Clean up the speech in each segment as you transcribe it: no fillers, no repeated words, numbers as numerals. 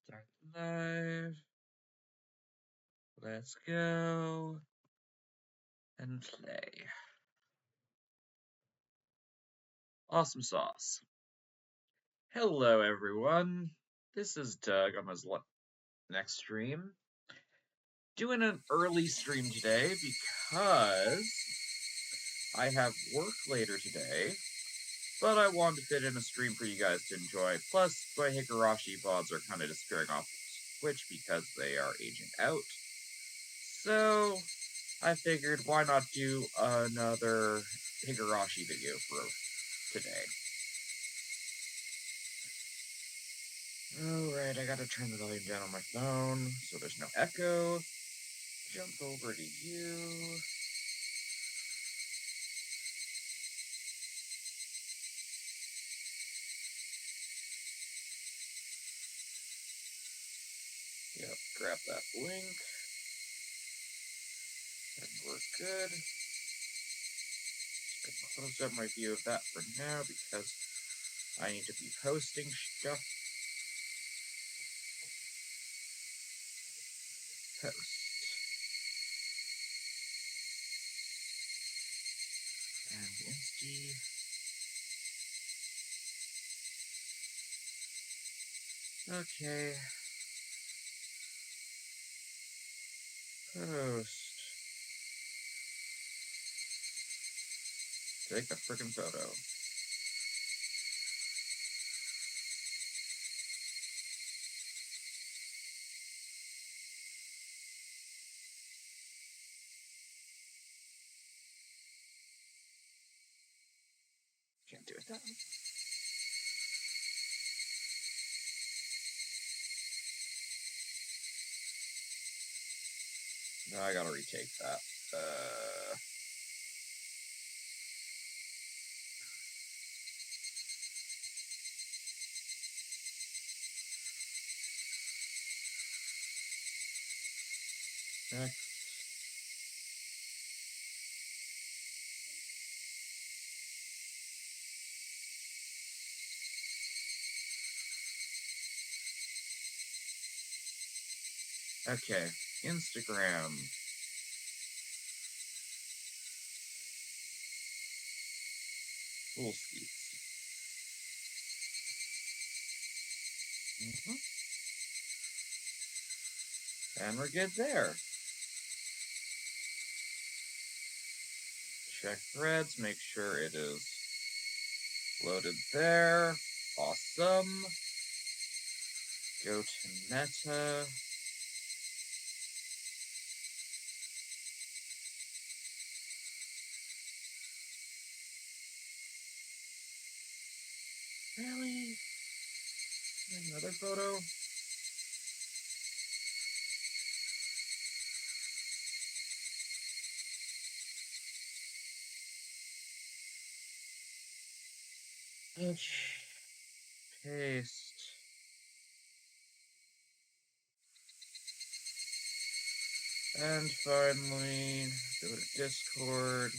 Start live. Let's go and play. Awesome sauce. Hello, everyone. This is Doug on his next stream. Doing an early stream today because I have work later today, but I wanted to fit in a stream for you guys to enjoy. Plus, my Higarshi VODs are kind of disappearing off Twitch because they are aging out. So, I figured why not do another Higarshi video for today. Alright, I gotta turn the volume down on my phone so there's no echo. Jump over to you. Yep, grab that link. And we're good. Just gonna close up my view of that for now because I need to be posting stuff. Post. And Insta. Okay. Post. Take a frickin' photo. Can't do it that way. No, I gotta retake that. Next. Okay, Instagram. Full skeets. And we're good there. Check threads, make sure it is loaded there. Awesome. Go to meta. Really? Another photo? Okay. Paste. And finally, go to Discord.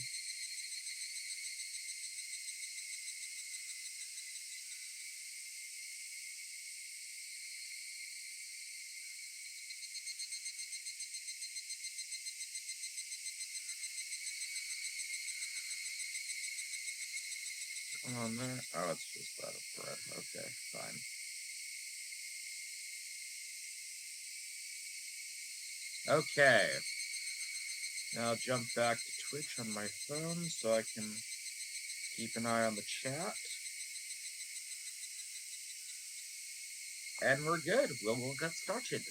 Come on there. Oh, it's just that of bread. Okay, fine. Okay. Now I'll jump back to Twitch on my phone so I can keep an eye on the chat. And we're good. We'll get started.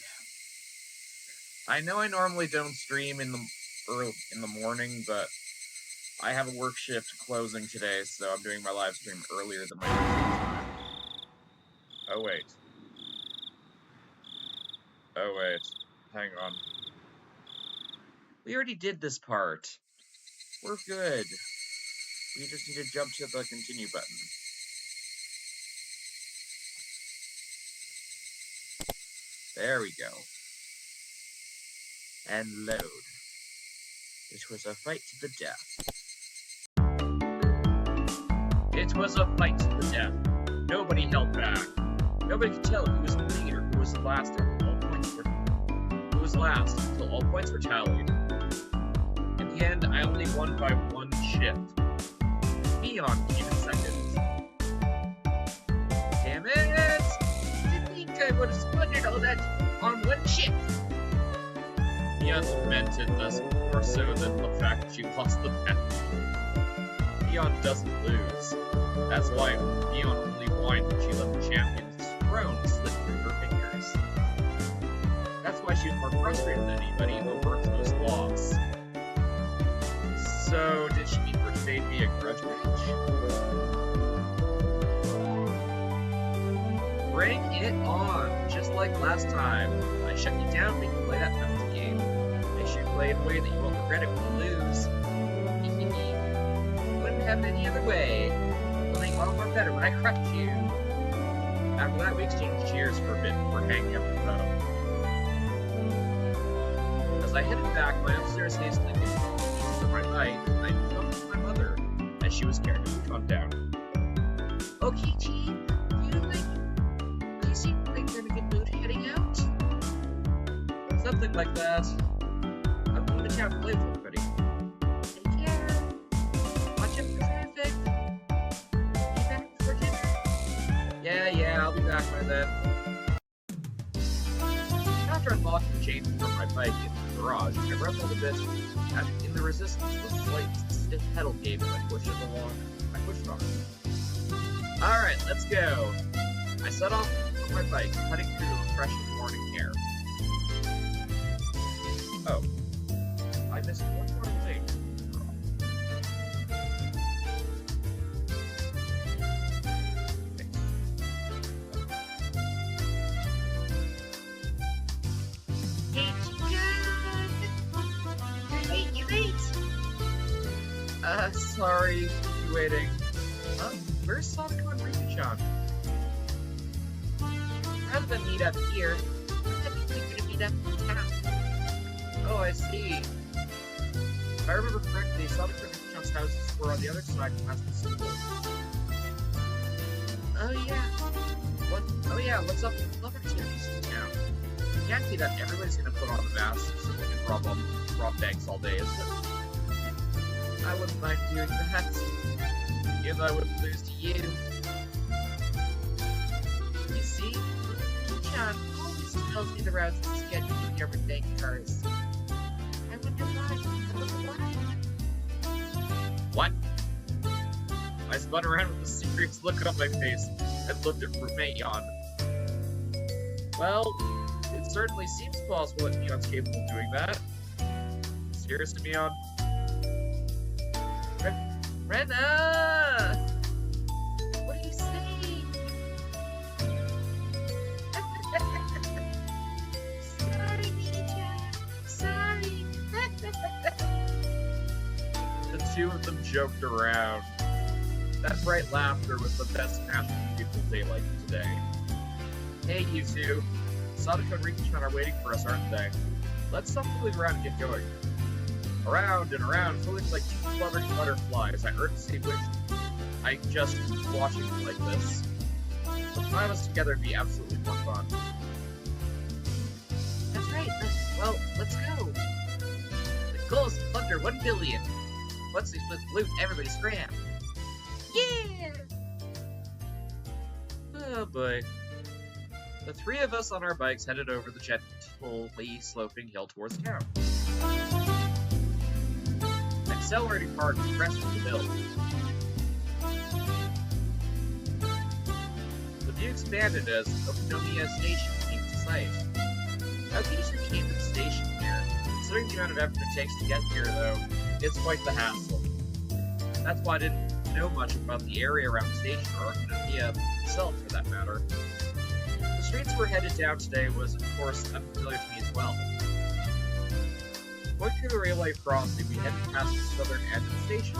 I know I normally don't stream in the morning, but I have a work shift closing today, so I'm doing my live stream earlier than my usual time. Oh wait. Oh wait. Hang on. We already did this part. We're good. We just need to jump to the continue button. There we go. And load. It was a fight to the death. It was a fight to the death. Nobody held back. Nobody could tell who was the leader, who was the last last until all points were tallied. In the end, I only won by 1 shift. Neon came in second. Damn it! Didn't think I would have squandered all that on 1 shift. Neon lamented this more so than the fact that she lost the bet. Neon doesn't lose. That's why Neon only whined when she let the champion's throne slip through her fingers. That's why she was more frustrated than anybody over X's loss. So, did she mean for today to be a grudge match? Bring it on! Just like last time. I shut you down, we can play that penalty game. Make sure you play in a way that you won't regret it when you lose. Wouldn't have it any other way. It'll make all more better when I crush you. After that, we exchanged cheers for a bit before hanging up the phone. As I headed back, my upstairs hastily picked up the pieces of my bike, and I bumped into my mother as she was carrying me calm down. Okay, Chief, you seem like you're in a good mood heading out. Something like that. I'm going to town to play with everybody. Take care. Watch out for traffic. Be back for dinner. Yeah, I'll be back by then. After unlocking the chain from my bike in the garage, I rumbled a bit in the resistance with a slight stiff pedal game as I pushed it along. I pushed on it. Alright, let's go. I set off on my bike, cutting through the refreshing morning air. Oh. I missed one more thing. Sorry, you waiting. Where's Sadako and Rika-chan? Rather than meet up here, I think we're gonna meet up in town. Oh, I see. If I remember correctly, Sadako and Rika-chan's houses were on the other side past the school. Oh yeah, what's up with club activities in town? It can't be that everybody's gonna put on the masks so they can rob banks all day, is it? I wouldn't mind doing that, if I wouldn't lose to you. You see, Rika-chan always tells me the routes to get to the everyday cars. I wonder why. What? I spun around with a serious look on my face and looked at roommate Yon. Well, it certainly seems possible that Neon's capable of doing that. Seriously, Neon? Rena! What are you saying? Sorry, Mija. Sorry. The two of them joked around. That bright laughter was the best national beautiful day like today. Hey, you two. Sadako and Rika-chan are waiting for us, aren't they? Let's stop fooling around and get going. Around and around, feeling like two fluttering butterflies. I earnestly wish I just was watching like this. The five of us together would be absolutely more fun. That's right. Well, let's go. The goal is to plunder 1 billion. Once we split the loot, everybody scram. Yeah! Oh boy. The three of us on our bikes headed over the gently sloping hill towards town. Accelerating hard with the rest of the hill. The view expanded as Okonomiya Station came to sight. How can you came to the station here? Considering the amount of effort it takes to get here, though, it's quite the hassle. That's why I didn't know much about the area around the station, or Okonomiya itself, for that matter. The streets we're headed down today was, of course, unfamiliar to me as well. Going through the railway crossing, we headed past the southern end of the station.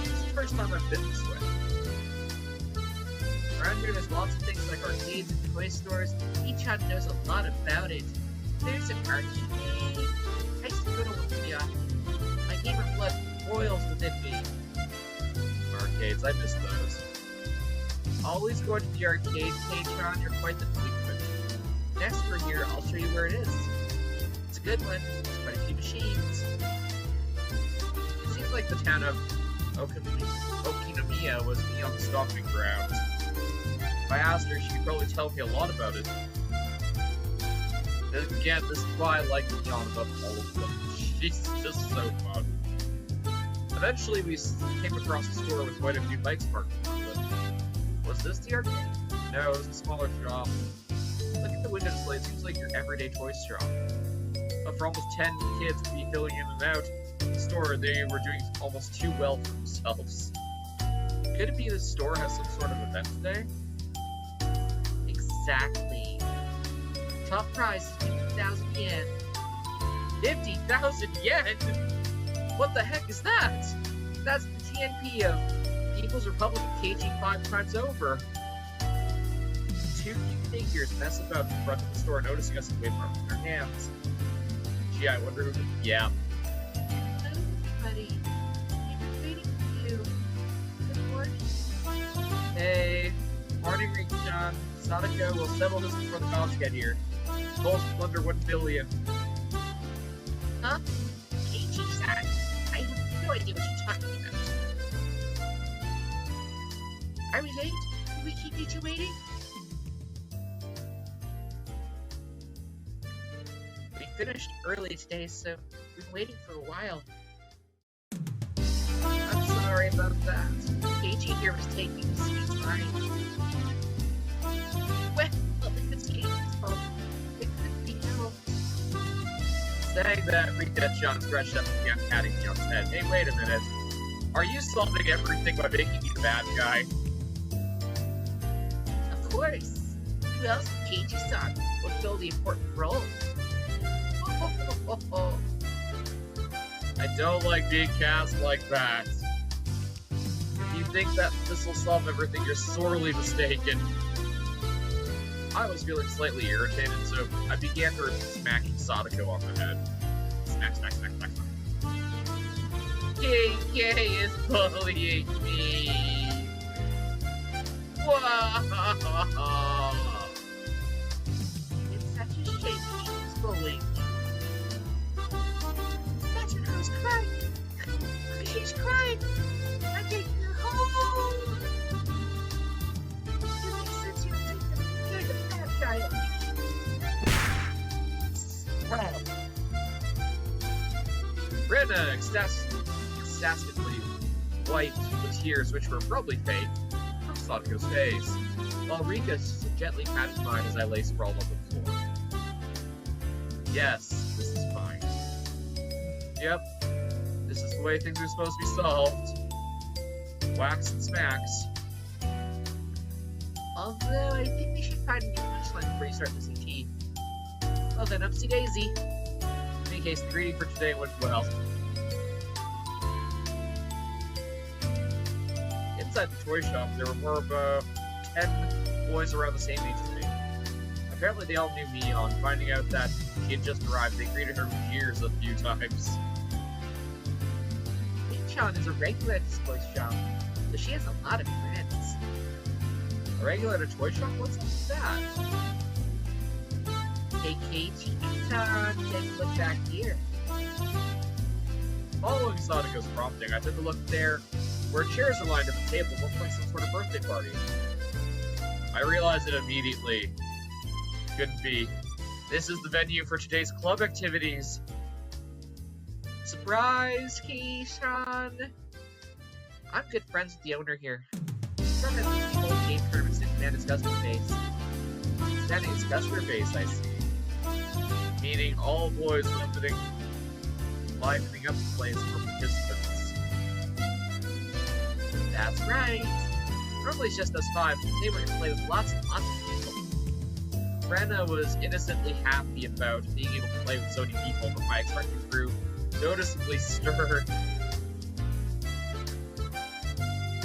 This is the first time I've been this way. Around here, there's lots of things like arcades and toy stores. Ichan knows a lot about it. There's an arcade. I used to go to Olympia. My gamer blood boils within me. Arcades, I miss those. Always going to the arcade, K-Tron, you're quite the delinquent. Next for here, I'll show you where it is. It's a good one. There's quite a few machines. It seems like the town of Okinomiya was Neon's stomping ground. If I asked her, she could probably tell me a lot about it. Again, this is why I like Neon above all of them. She's just so fun. Eventually, we came across a store with quite a few bikes parked in front of it. Was this the arcade? No, it was a smaller shop. Look at the window display, it seems like your everyday toy shop. But for almost 10 kids to be filling in and out the store, they were doing almost too well for themselves. Could it be the store has some sort of event today? Exactly. Top prize is 50,000 yen. 50,000 yen? What the heck is that? That's the TNP of People's Republic of KG 5 times over. Two cute figures mess about in front of the store, noticing us and wave from their hands. Gee, I wonder who. Yeah. Hello, buddy. We've been waiting for you. Good morning. Hey, morning, Riku-chan. Sadako will settle this before the cops get here. Bulls plunder 1 billion. Huh? KG-san, I have no idea what you're talking about. Are we late? Did we keep you two waiting? We finished early today, so we've been waiting for a while. I'm sorry about that. KG here was taking his sweet time. Well, if it's KG's fault, it couldn't be helped. Saying that, Riku-chan scratched up and began patting Neon's head. Hey, wait a minute. Are you solving everything by making me the bad guy? Of course. Who else but KG-san would fill the important role? I don't like being cast like that. If you think that this will solve everything, you're sorely mistaken. I was feeling slightly irritated, so I began to smacking Sadako on the head. Smack, smack, smack, smack, smack. KK is bullying me. Whoa! It's such a shame that she's bullying me. That's when I was crying. She's crying. I'm taking her home. It makes sense you don't take them. You're the bad guy. Rena ecstatically wiped the tears, which were probably fake, from Sadako's face, while Rika gently patted mine as I lay sprawled on the floor. Yes, this is fine. Yep, this is the way things are supposed to be solved. Whacks and smacks. Although, I think we should find a new punchline before you start missing tea. Well then, upsy daisy. In any case, the greeting for today went well. Inside the toy shop, there were more about 10 boys around the same age as me. Apparently they all knew me. On finding out that she had just arrived, they greeted her with jeers a few times. Chan is a regular at this toy shop, so she has a lot of friends. A regular at a toy shop? What's up with that? Hey, KG-chan, take a look back here. Following Sadako's prompting, I took a look there, where chairs are lined at the table, looked like some sort of birthday party. I realized it immediately. Couldn't be. This is the venue for today's club activities. Surprise, KG-chan! I'm good friends with the owner here. Sometimes we see old game tournaments to command his customer base. Standing his customer base, I see. Meaning all boys livening up the place for participants. That's right. Normally it's just us 5, but today we're going to play with lots and lots of people. Rena was innocently happy about being able to play with so many people, but my expression grew noticeably stirred.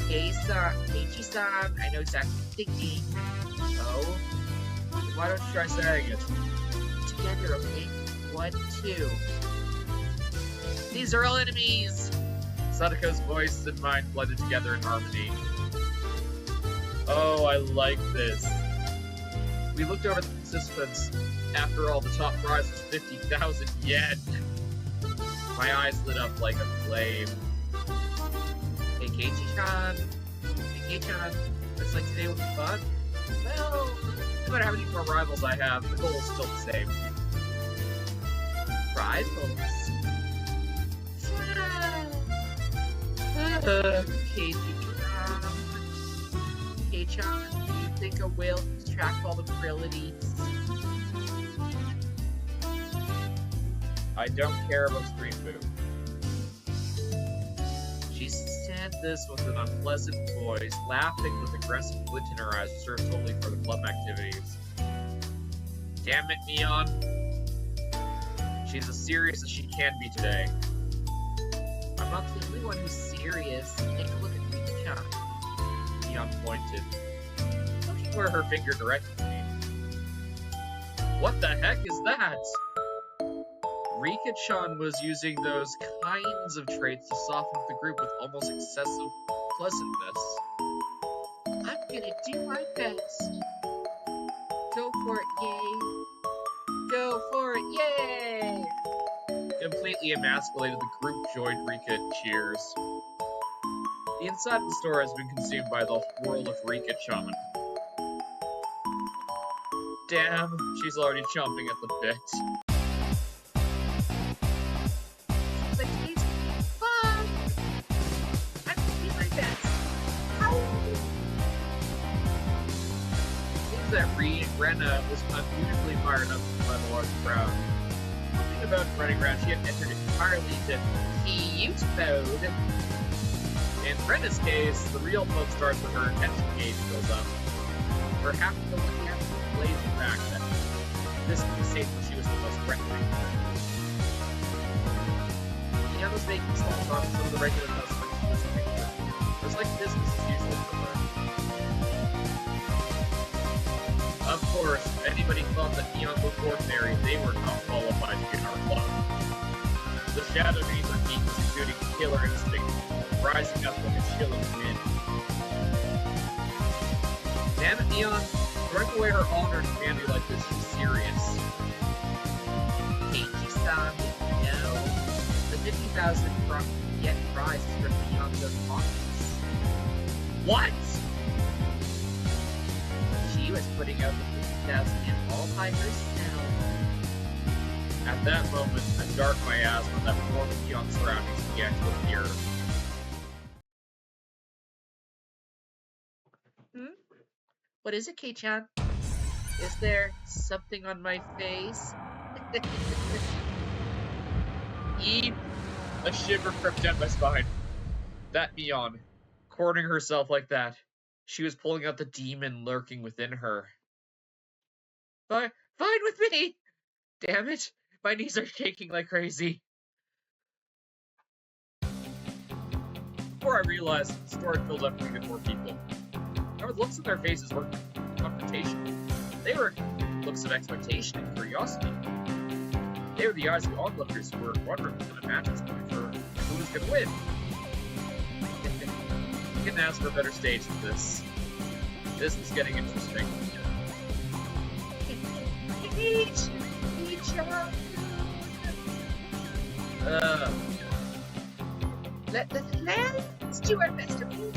KG-san, I know exactly what you're thinking. Oh? Why don't you try saying it? Together, okay? 1, 2. These are all enemies! Sadako's voice and mine blended together in harmony. Oh, I like this. We looked over at the participants. After all, the top prize was 50,000 yen. My eyes lit up like a flame. Hey, Keiichi-chan. Hey, Keiichi-chan. Looks like today will be fun. Well, no matter how many more rivals I have, the goal is still the same. Rivals? Keiichi-chan. Keiichi-chan, do you think a whale can track all the abilities? I don't care about street food. She said this with an unpleasant voice, laughing with aggressive glint in her eyes, reserved solely for the club activities. Damn it, Neon. She's as serious as she can be today. I'm not the only one who's serious. Take a look at Rika-chan. Neon pointed, looking where her finger directed me. What the heck is that? Rika-chan was using those kinds of traits to soften up the group with almost excessive pleasantness. I'm gonna do my best. Go for it, yay! Go for it, yay! Completely emasculated, the group joined Rika in cheers. The inside of the store has been consumed by the world of Rika-chan. Damn, she's already chomping at the bit. Seems like today's gonna be fun! I'm gonna do my best. Ow! Seems that Rena was unbelievably fired up by the large crowd. Something about running around, she had entered entirely into cute mode. In Rena's case, the real fun starts when her attention gauge goes up. Her happy-go-lucky attitude plays the fact that this was the stage where she was the most threatening. Neon was making small talk with some of the regular customers in this picture. It was like business as usual for her. Of course, if anybody thought that Neon looked ordinary, they were not qualified to be in our club. The shadow beneath her feet was exuding killer instinct, rising up like a chilling wind. Damn it, Neon. Throwing away her honor to family like this, she's serious. Keiichi-san, no. The 50,000 yen prize is for Neon's own pockets. What? She was putting out the 50,000 yen all by herself. At that moment, a dark miasma that formed Neon's surroundings began to appear. What is it, Kei-chan? Is there something on my face? Eve! A shiver crept down my spine. That Neon, cornering herself like that. She was pulling out the demon lurking within her. Fine with me! Damn it! My knees are shaking like crazy. Before I realized, the store had filled up with more people. The looks on their faces were confrontation. They were looks of expectation and curiosity. They were the eyes of onlookers who were wondering when a match was going for who was going to win. You couldn't ask for a better stage than this. This was getting interesting. Let's do our best, okay?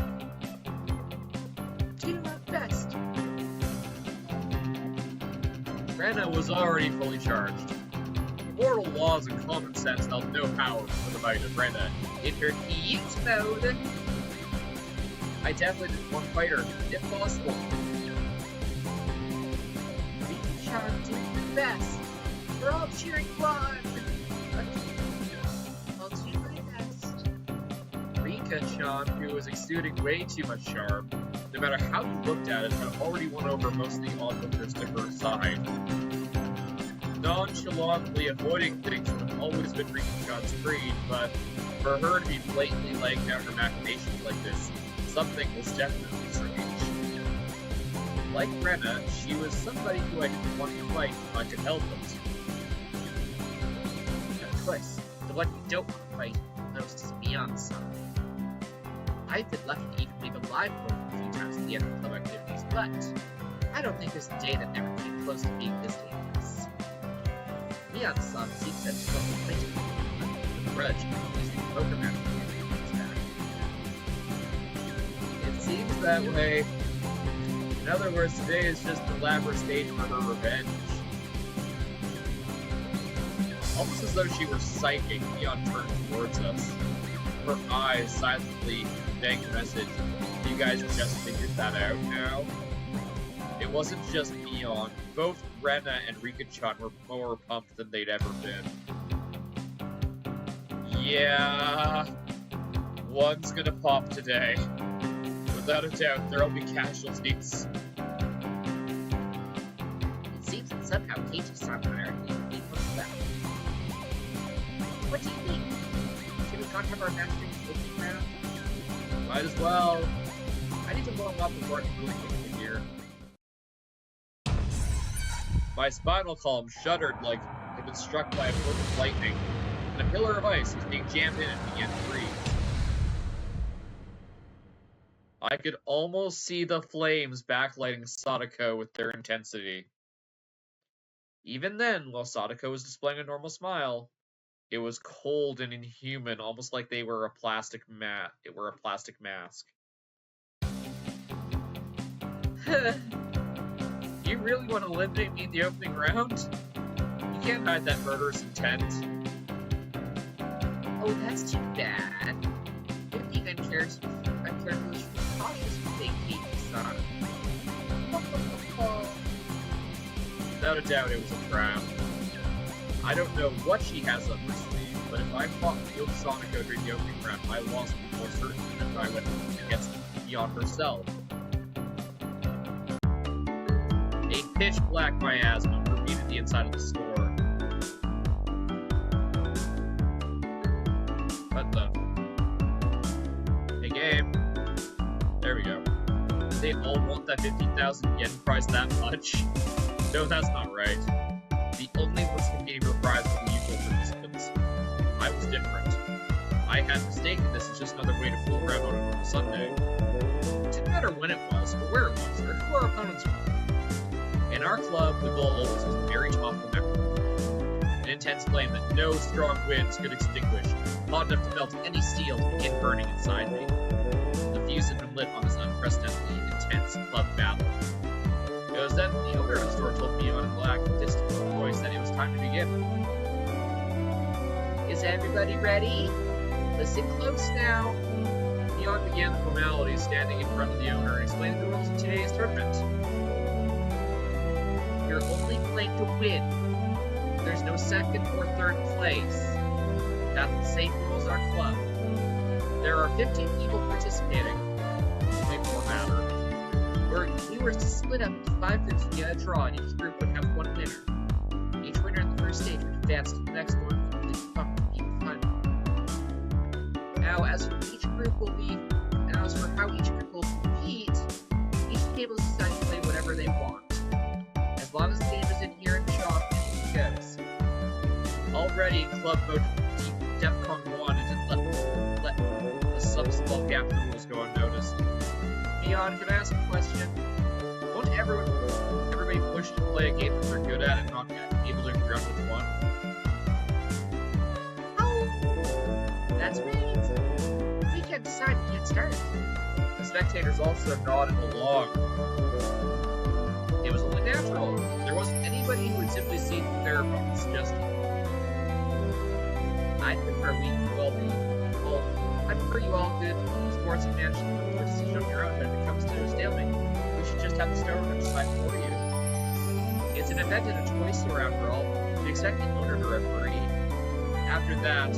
Do our best. Rena was already fully charged. Mortal laws and common sense held no power for the might of Rena in her cute mode. I definitely didn't want to fight her, if possible. Rika-chan did the best. We're all cheering on. I'll do my best. Rika-chan, who was exuding way too much charm, no matter how you looked at it, had already won over most of the onlookers to her side. Nonchalantly avoiding things would have always been Rika-chan's creed, but for her to be blatantly laying down her machinations like this, something was definitely strange. Like Rena, she was somebody who I didn't want to fight if I could help it. Of course, the one you don't want to fight knows is Neon-san. I've been lucky to even leave alive for a few times at the end of club activities, but I don't think there's a day that never came close to being this dangerous. Neon saw the seat set to go complete with a grudge using the poker match. It seems that way. In other words, today is just the elaborate stage for her revenge. Almost as though she were psychic, Neon turned towards us. Her eyes silently conveying the message, you guys just figured that out now? It wasn't just Neon. Both Rena and Rika-chan were more pumped than they'd ever been. Yeah, one's gonna pop today. Without a doubt, there'll be casualties. It seems that somehow Keiichi-san and I are being put to battle. What do you think? Should we not have our master opening round? Might as well. I need to warm up before I can really get in here. My spinal column shuddered like it had been struck by a bolt of lightning, and a pillar of ice was being jammed in and began to freeze. I could almost see the flames backlighting Sadako with their intensity. Even then, while Sadako was displaying a normal smile, it was cold and inhuman, almost like they were a plastic mask. You really want to eliminate me in the opening round? You can't hide that murderous intent. Oh, that's too bad. If you uncharacteristically cautious with being Keiichi-san. Without a doubt, it was a trap. I don't know what she has up her sleeve, but if I fought Field Sonico during the opening round, my loss would be more certain than if I went against Beyond herself. A pitch-black miasma pervaded the inside of the store. What the? Hey, game. There we go. They all want that 50,000 yen prize that much? No, that's not right. The only Muslim gamer prize were the usual participants. I was different. I had mistaken this as just another way to fool around on a normal Sunday. It didn't matter when it was, or where it was, or who our opponents were. In our club, the goal always was very top of the memory. An intense flame that no strong winds could extinguish, hot enough to melt any steel to begin burning inside me. The fuse had been lit on this unprecedentedly intense club battle. It was then the owner of the store told me on a black, distant voice that it was time to begin. Is everybody ready? Listen close now. Neon began the formalities, standing in front of the owner and explaining the rules of today's tournament. You're only playing to win. There's no second or third place. That's the same rules as our club. There are 15 people participating. Make more matter. We were to split up into 5 groups via a draw, and each group would have one winner. Each winner in the first stage would advance to the next one and complete the final. Now, as for how each group will compete, each table is decided to play whatever they want. As long as the game is in here and chalk, it goes. Already, Club voted DEFCON 1 and didn't let the sub-small gap in the rules go unnoticed. Neon, can I ask a question? Won't everybody push to play a game that they're good at and not able to figure out which one? Oh, that's right. If you can't decide, you can't start. The spectators also nodded along. It was only natural. There wasn't anybody who would simply see their opponent's suggestion. I prefer you all good sports and manage the decision on your own when it comes to a stalemate. We should just have the store owner decide for you. It's an event at a toy store after all. We expect the owner to referee. After that,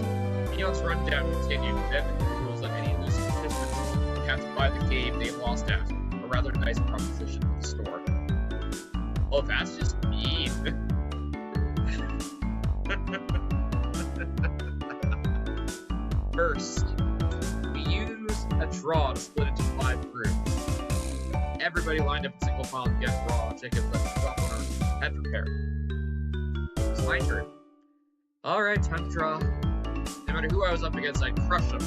Neon's rundown continued, then the rules that any losing participants would have to buy the game they lost at. A rather nice proposition for the store. Oh, that's just mean. First, we use a draw to split into 5 groups. Everybody lined up in single file to get draw tickets that the shop owner had prepared. It's my turn. Alright, time to draw. No matter who I was up against, I'd crush them.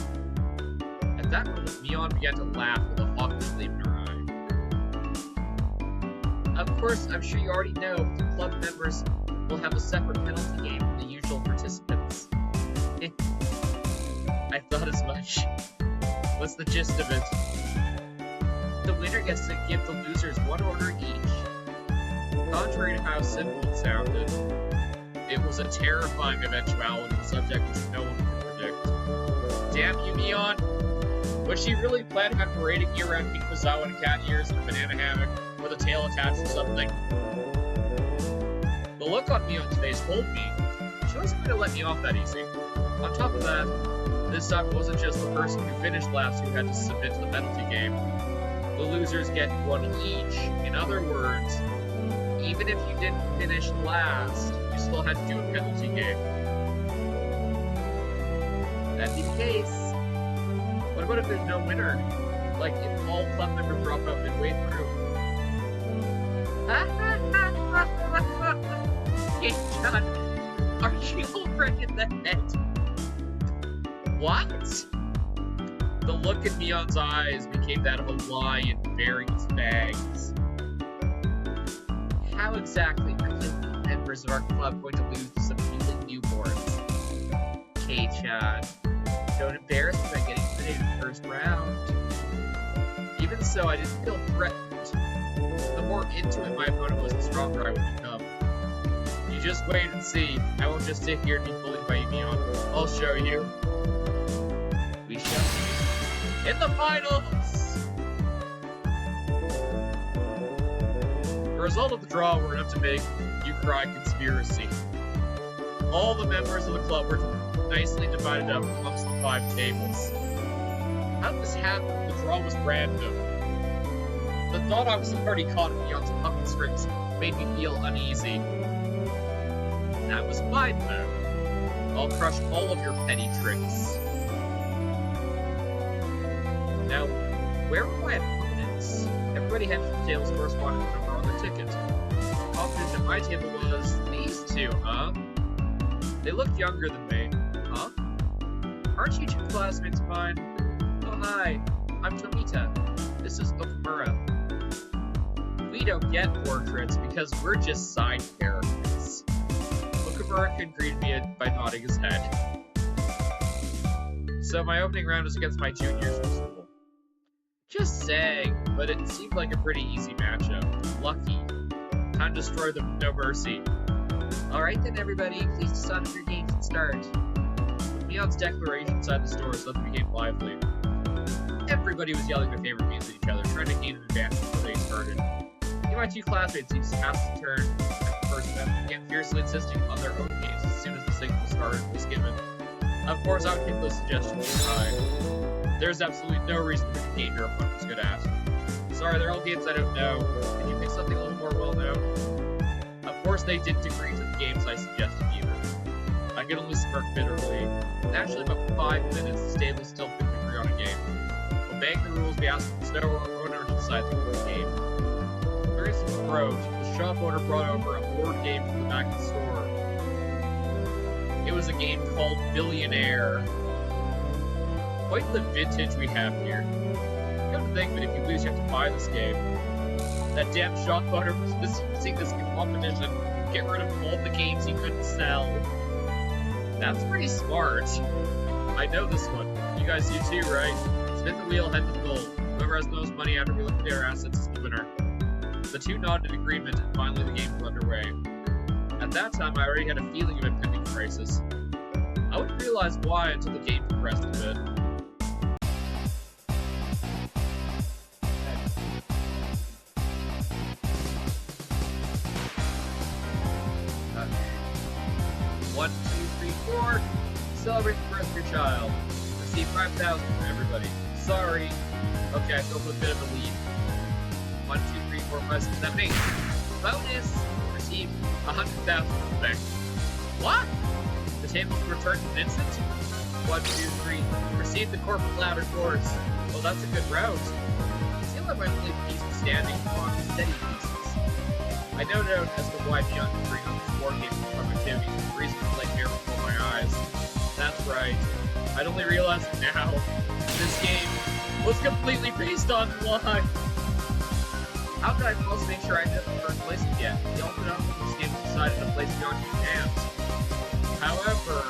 At that moment, Neon began to laugh with a hawkish gleam in her eye. Of course, I'm sure you already know the club members will have a separate penalty game from the usual participants. I thought as much. What's the gist of it? The winner gets to give the losers one order each. Contrary to how simple it sounded, it was a terrifying eventuality, the subject which no one could predict. Damn you, Neon! Was she really planning on parading you around King Mizawa in cat ears and a banana hammock with a tail attached to something? The look on Neon's face told me she wasn't going to let me off that easy. On top of that, this time it wasn't just the person who finished last who had to submit to the penalty game. The losers get one each. In other words, even if you didn't finish last, you still had to do a penalty game. That'd be the case. What about if there's no winner? Like, if all club members drop out midway through? Hey, John, are you already in the head? What? The look in Neon's eyes became that of a lion bearing its fangs. How exactly are the members of our club going to lose to some healing newborns? K-chan, don't embarrass me by getting eliminated in the first round. Even so, I didn't feel threatened. The more into it my opponent was, the stronger I would become. You just wait and see. I won't just sit here and be bullied by you, Neon. I'll show you. We shall see. In the finals! The result of the draw were enough to make you cry conspiracy. All the members of the club were nicely divided up amongst the 5 tables. How did this happen? The draw was random. The thought I was already caught in Neon's puppet strings made me feel uneasy. That was fine, though. I'll crush all of your petty tricks. Now, where were my opponents? Everybody had the table's corresponding number on their ticket. Confident that my table was these two, huh? They looked younger than me, huh? Aren't you 2 classmates of mine? Oh, hi. I'm Tomita. This is Okamura. We don't get portraits because we're just side characters. Okamura greeted me by nodding his head. So my opening round was against my juniors from school. Just saying, but it seemed like a pretty easy matchup. Lucky. Time to destroy them with no mercy. Alright then everybody, please decide on your games and start. With Neon's declaration inside the store, something became lively. Everybody was yelling their favorite games at each other, trying to gain an advantage before they started. My 2 classmates each passed the turn at the first step, began fiercely insisting on their own games as soon as the signal was given. Of course, I would kick those suggestions aside. There's absolutely no reason to pick a game your opponent was good at. Sorry, they're all games I don't know. Could you pick something a little more well-known? Of course, they didn't agree to the games I suggested either. I could only smirk bitterly. Naturally, about 5 minutes, the stable still couldn't agree on a game. Obeying the rules, we asked the store owner to decide the game. Curious approach, the shop owner brought over a board game from the back of the store. It was a game called Billionaire. Quite the vintage we have here. Come to think of it, if you lose, you have to buy this game. That damn shop owner was using this competition to get rid of all the games he couldn't sell. That's pretty smart. I know this one. You guys do too, right? Spin the wheel, head to the goal. Whoever has the most money after we look at their assets is the winner. The 2 nodded in agreement, and finally the game was underway. At that time, I already had a feeling of impending crisis. I wouldn't realize why until the game progressed a bit. One, 2, 3, 4. Celebrate the birth of your child. Receive 5,000 from everybody. Sorry. Okay, I feel a bit of a lead. 1, 2, 3, 4, 5, 6, 7, 8. Bonus! Receive 100,000 from the bank. What? The table can return in an instant? 1, 2, 3. Receive the corporate ladder course. Well, that's a good route. I feel like my only piece was standing on steady pieces. I no doubt as to why Neon can bring on this board game from activities and the reason to play here before my eyes. That's right. I'd only realized it now. This game was completely based on lie. How did I also make sure I ended up in first place again? The ultimate outcome of this game was decided to place beyond your hands. However,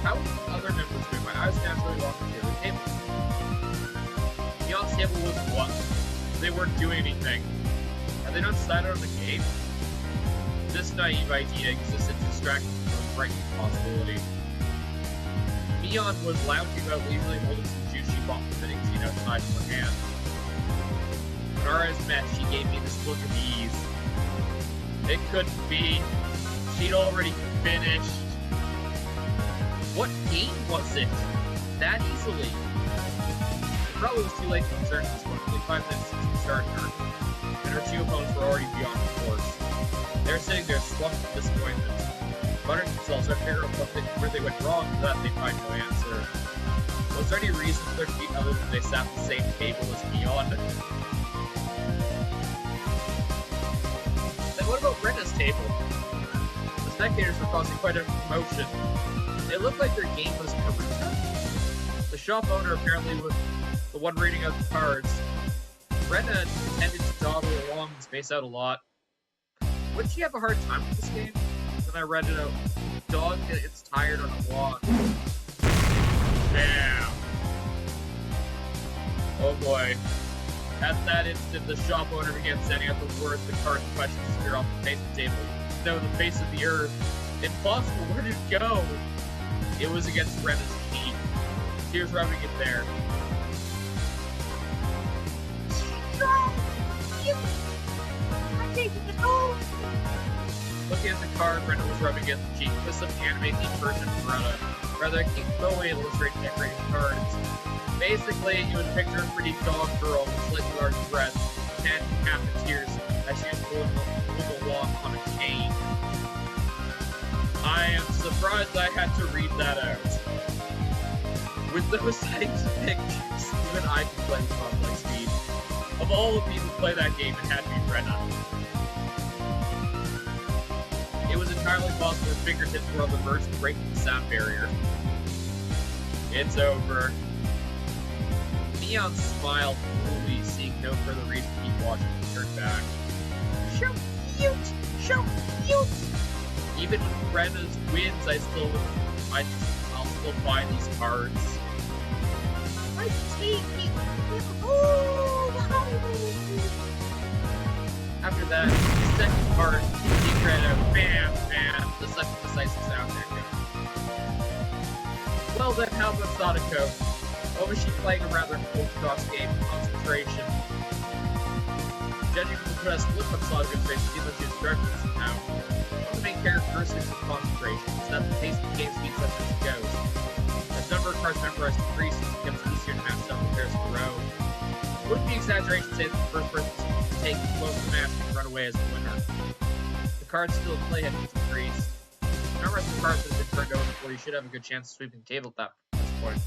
how was the other members doing? My eyes naturally walking through the table. Beyond's table was what? They weren't doing anything. Had they not decided on the game? This naive idea existed to distract them from a frightening possibility. Beyond was lounging about leisurely holding some juice she bought from vending machine outside in her hand. When our eyes met, she gave me this look of ease. It couldn't be. She'd already finished. What game was it? That easily? It probably was too late to concern at this point. Only 5 minutes since we started her, and her 2 opponents were already beyond the course. They were sitting there swamped with disappointment, muttering to themselves, trying to figure out where they went wrong, so that they find no answer. Was there any reason for their feet other than they sat at the same table as Beyond? Then what about Brenda's table? The spectators were causing quite a commotion. It looked like their game was Karuta. The shop owner apparently was the one reading out the cards. Brenda tended to dawdle along and space out a lot. Wouldn't she have a hard time with this game? Then I read it out. Dog gets tired on a walk. Damn. Oh boy. At that instant, the shop owner began sending out the words the card in question disappeared off the face of the table. No, the face of the earth. Impossible, where did it go? It was against Brenda's cheek. Tears rubbing it there. Looking at the card, Brenda was rubbing against the cheek. This is the anime-themed version of Brenda. Rather, a cute Bowie illustrated decorating cards. Basically, it was a picture of a pretty dog girl with slightly large breasts, and half the tears as she was pulling along on a cane. I am surprised I had to read that out. With those types of pictures, even I can play with complex speed. Of all the people who play that game, it had to be Brenda. It was entirely possible her fingertips were on the verge of breaking the sound barrier. It's over. Neon smiled coolly, seeing no further reason to keep watching, and turned back. So cute! So cute! Even with Brenda's wins, I'll still buy these cards. My TV! After that, the second part, he read out, bam, bam, the such a decisive sound there. Well then, how about Sadako? What was she playing a rather orthodox game of concentration? Judging from the press look on Sadako's face, it seemed like she was directed somehow. One of the main characteristics of concentration is that the pace of the game speeds up as it goes. As the number of cards memorized increases, it becomes easier to match several pairs in a row. It wouldn't be exaggeration to say that the first person to take most of the match can run away as the winner. The cards still in play had increased. The number of cards that have been turned over before you should have a good chance of sweeping the table at this point.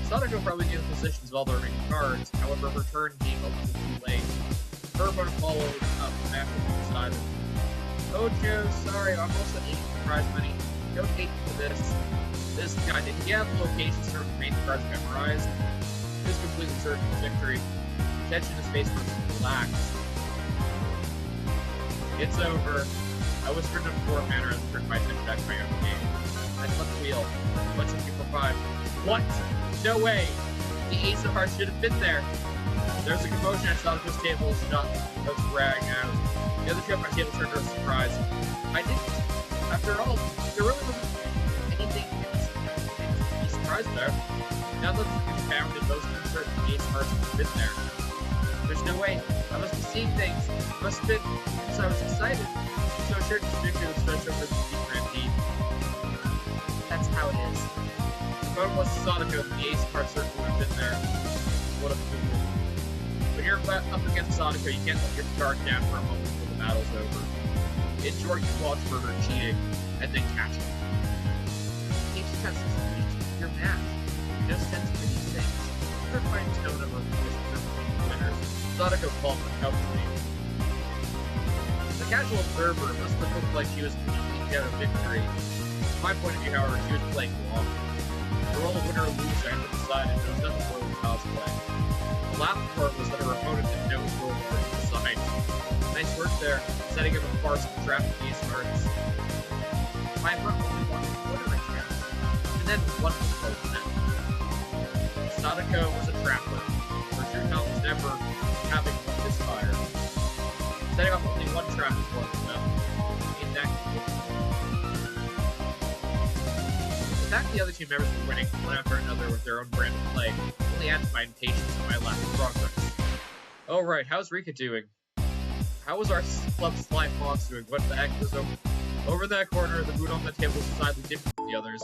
Sadako probably knew the positions of all the remaining cards, however her turn came a little too late. Her opponent followed up the match was decided. Oh Joe, sorry, I'm also eating the prize money. Don't hate me for this. This guy, did he have the locations for the remaining cards memorized? He was completely certain of victory. The tension in his face was relaxed. It's over. I whispered in a poor manner as I turned my attention back to my own game. I flipped the wheel. What's in for 5? What? No way! The Ace of Hearts should have been there! There's a commotion at Sadako's table as not was dragging out. The other two at my table turned to a surprise. I didn't. After all, there really wasn't anything to be surprised about. Now that it's confounded, most uncertain the Ace of Hearts have been there. There's no way. I must be seeing things. It must have been because I was excited. So sure to victory would stretch over the deep rampage. That's how it is. If it was Sadako, the Ace of Hearts certainly would have been there. What a fool. When you're up against Sadako, you can't let your guard down for a moment before the battle's over. Enjoy your watch for her cheating, and then catch her. Each test is your match. You just tend to do these things. Her fighting tone of her voice winners. Sadako called the couch name. The casual observer must have looked like she was completely out of victory. From my point of view, however, she was playing along. The role of winner or loser had been decided, and there was nothing more than cosplay. The last part was that her opponent didn't know his role or decide. Nice work there, setting up a farce for drafting these cards. My opponent only won quarter rounds, and then one was close to that. Sadako was a trapper, where Trueton was never having this fire. Setting up only one trap is one enough. In that the fact the other two members were winning one after another with their own brand of play only adds to my impatience and my lack of progress. Alright, how's Rika doing? How was our club Sly Fox doing? What the heck was over in that corner? The food on the table is slightly different from the others.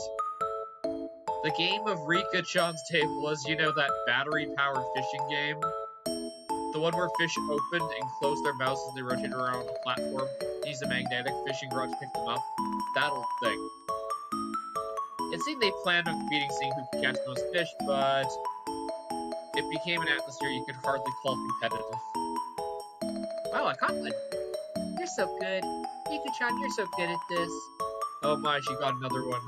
The game of Rika-chan's table is, you know, that battery-powered fishing game? The one where fish opened and closed their mouths as they rotated around a platform, use a magnetic fishing rod to pick them up. That old thing. It seemed they planned on competing, seeing who could catch the most fish, but it became an atmosphere you could hardly call competitive. Wow, I caught one! You're so good. Rika-chan, you're so good at this. Oh my, she got another one.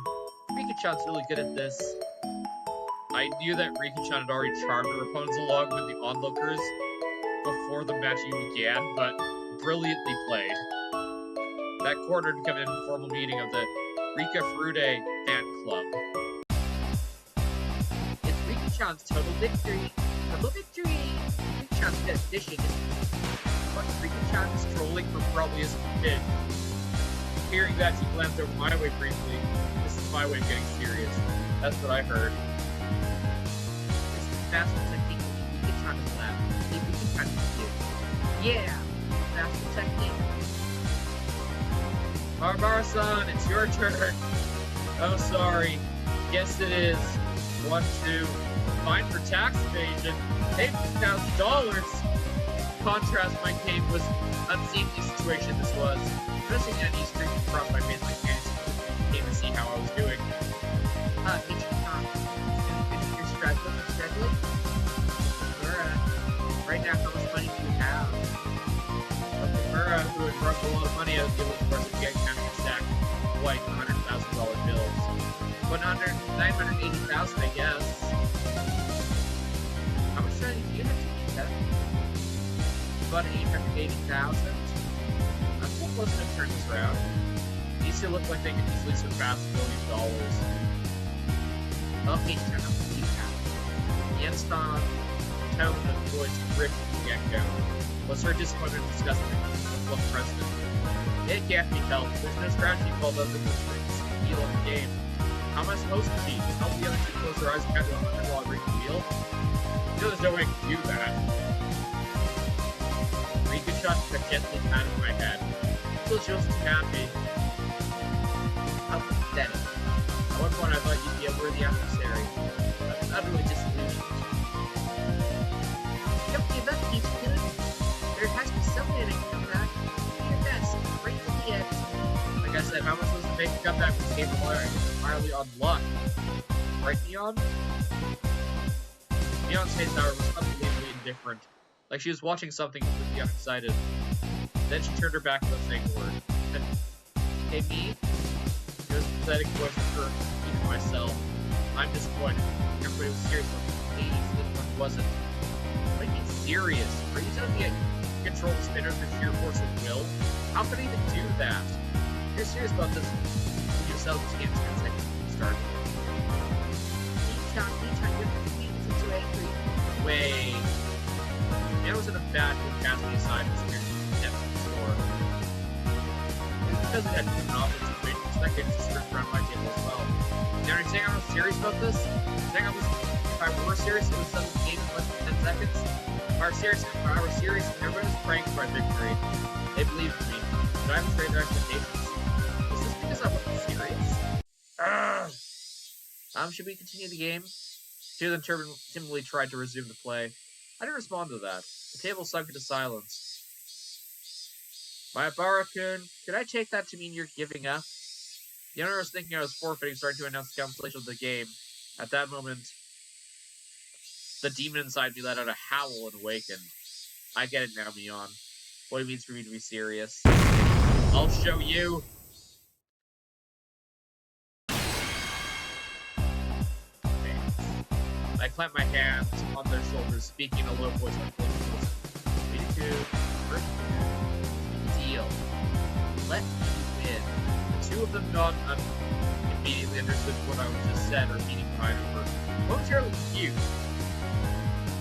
Rika-chan's really good at this. I knew that Rika-chan had already charmed her opponents along with the onlookers before the match even began, but brilliantly played. That corner had become an informal meeting of the Rika Furude fan club. It's Rika-chan's total victory! Total victory! Rika-chan's good at fishing, isn't it? But Rika-chan is trolling for probably isn't fit. Hearing that, she glanced over my way briefly. This is my way of getting serious. That's what I heard. This is the fastest technique of Rika-chan's lab. Rika-chan is cute. Yeah! Faster technique. Barbara-san, it's your turn. Oh, sorry. Yes, it is. 1, 2. Fine for tax evasion. $8,000. Contrast my game was unseemly situation this was. Noticing that he's drinking across my face like hands came to see how I was doing. You're struggling? Right now, how much money do you have? Mura, who had brought a lot of money out of the course of getting counting a stack of white $100,000 bills. 980,000, I guess. How much money do you have to get? About 880,000. I'm so close to turn this around. These two look like they could easily surpass $1 billion. Okay, turn up the keypad. Yen's tone and voice ripped from the get-go. Was her disappointment and disgust with the club president? It can't be helped. There's no strategy called other than the feel of the game. How am I supposed to cheat? Help the other two close their eyes and catch 100 while I read the wheel? You know there's no way I can do that. Rika-chan gently patted my head. Still she wasn't too happy. How pathetic. At one point I thought you'd be a worthy adversary. I'm utterly disillusioned. Don't give up, Peach Kid. There has to be somebody that can come back. Do your best. Right to the end. Like I said, how am I supposed to make a comeback with this game entirely on luck? Right, Neon? Neon's face, however, was unbelievably indifferent. Like she was watching something completely unexcited. Then she turned her back without saying a word. And, hey, me? It was a pathetic voice for even myself. I'm disappointed. Everybody was serious about me. This one wasn't. What do you mean serious? Are you telling me I control the spinner through sheer force of will? How could I even do that? If you're serious about this, you yourself just can't 10 seconds to start. Each time you're completely too angry. Wait. Man was in a bad mood, cast me aside and scared to depth of the store. It's because it had been an awful situation, expected to skirt around my table as well. Now, are you saying I was serious about this? Saying if I were serious, it would settle the game in less than 10 seconds? If I were serious, everyone was praying for my victory. They believed in me. Did I betray their expectations? Is this because I wasn't serious? Should we continue the game? Two of them timidly tried to resume the play. I didn't respond to that. The table sunk into silence. Mayabara-kun, could I take that to mean you're giving up? The owner was thinking I was forfeiting, starting to announce the cancellation of the game. At that moment, the demon inside me let out a howl and awakened. I get it now, Mion. What it means for me to be serious. I'll show you! I clapped my hands on their shoulders, speaking in a low voice. let me win. The two of them nodded immediately understood what I just said, or meaning behind it, were momentarily confused.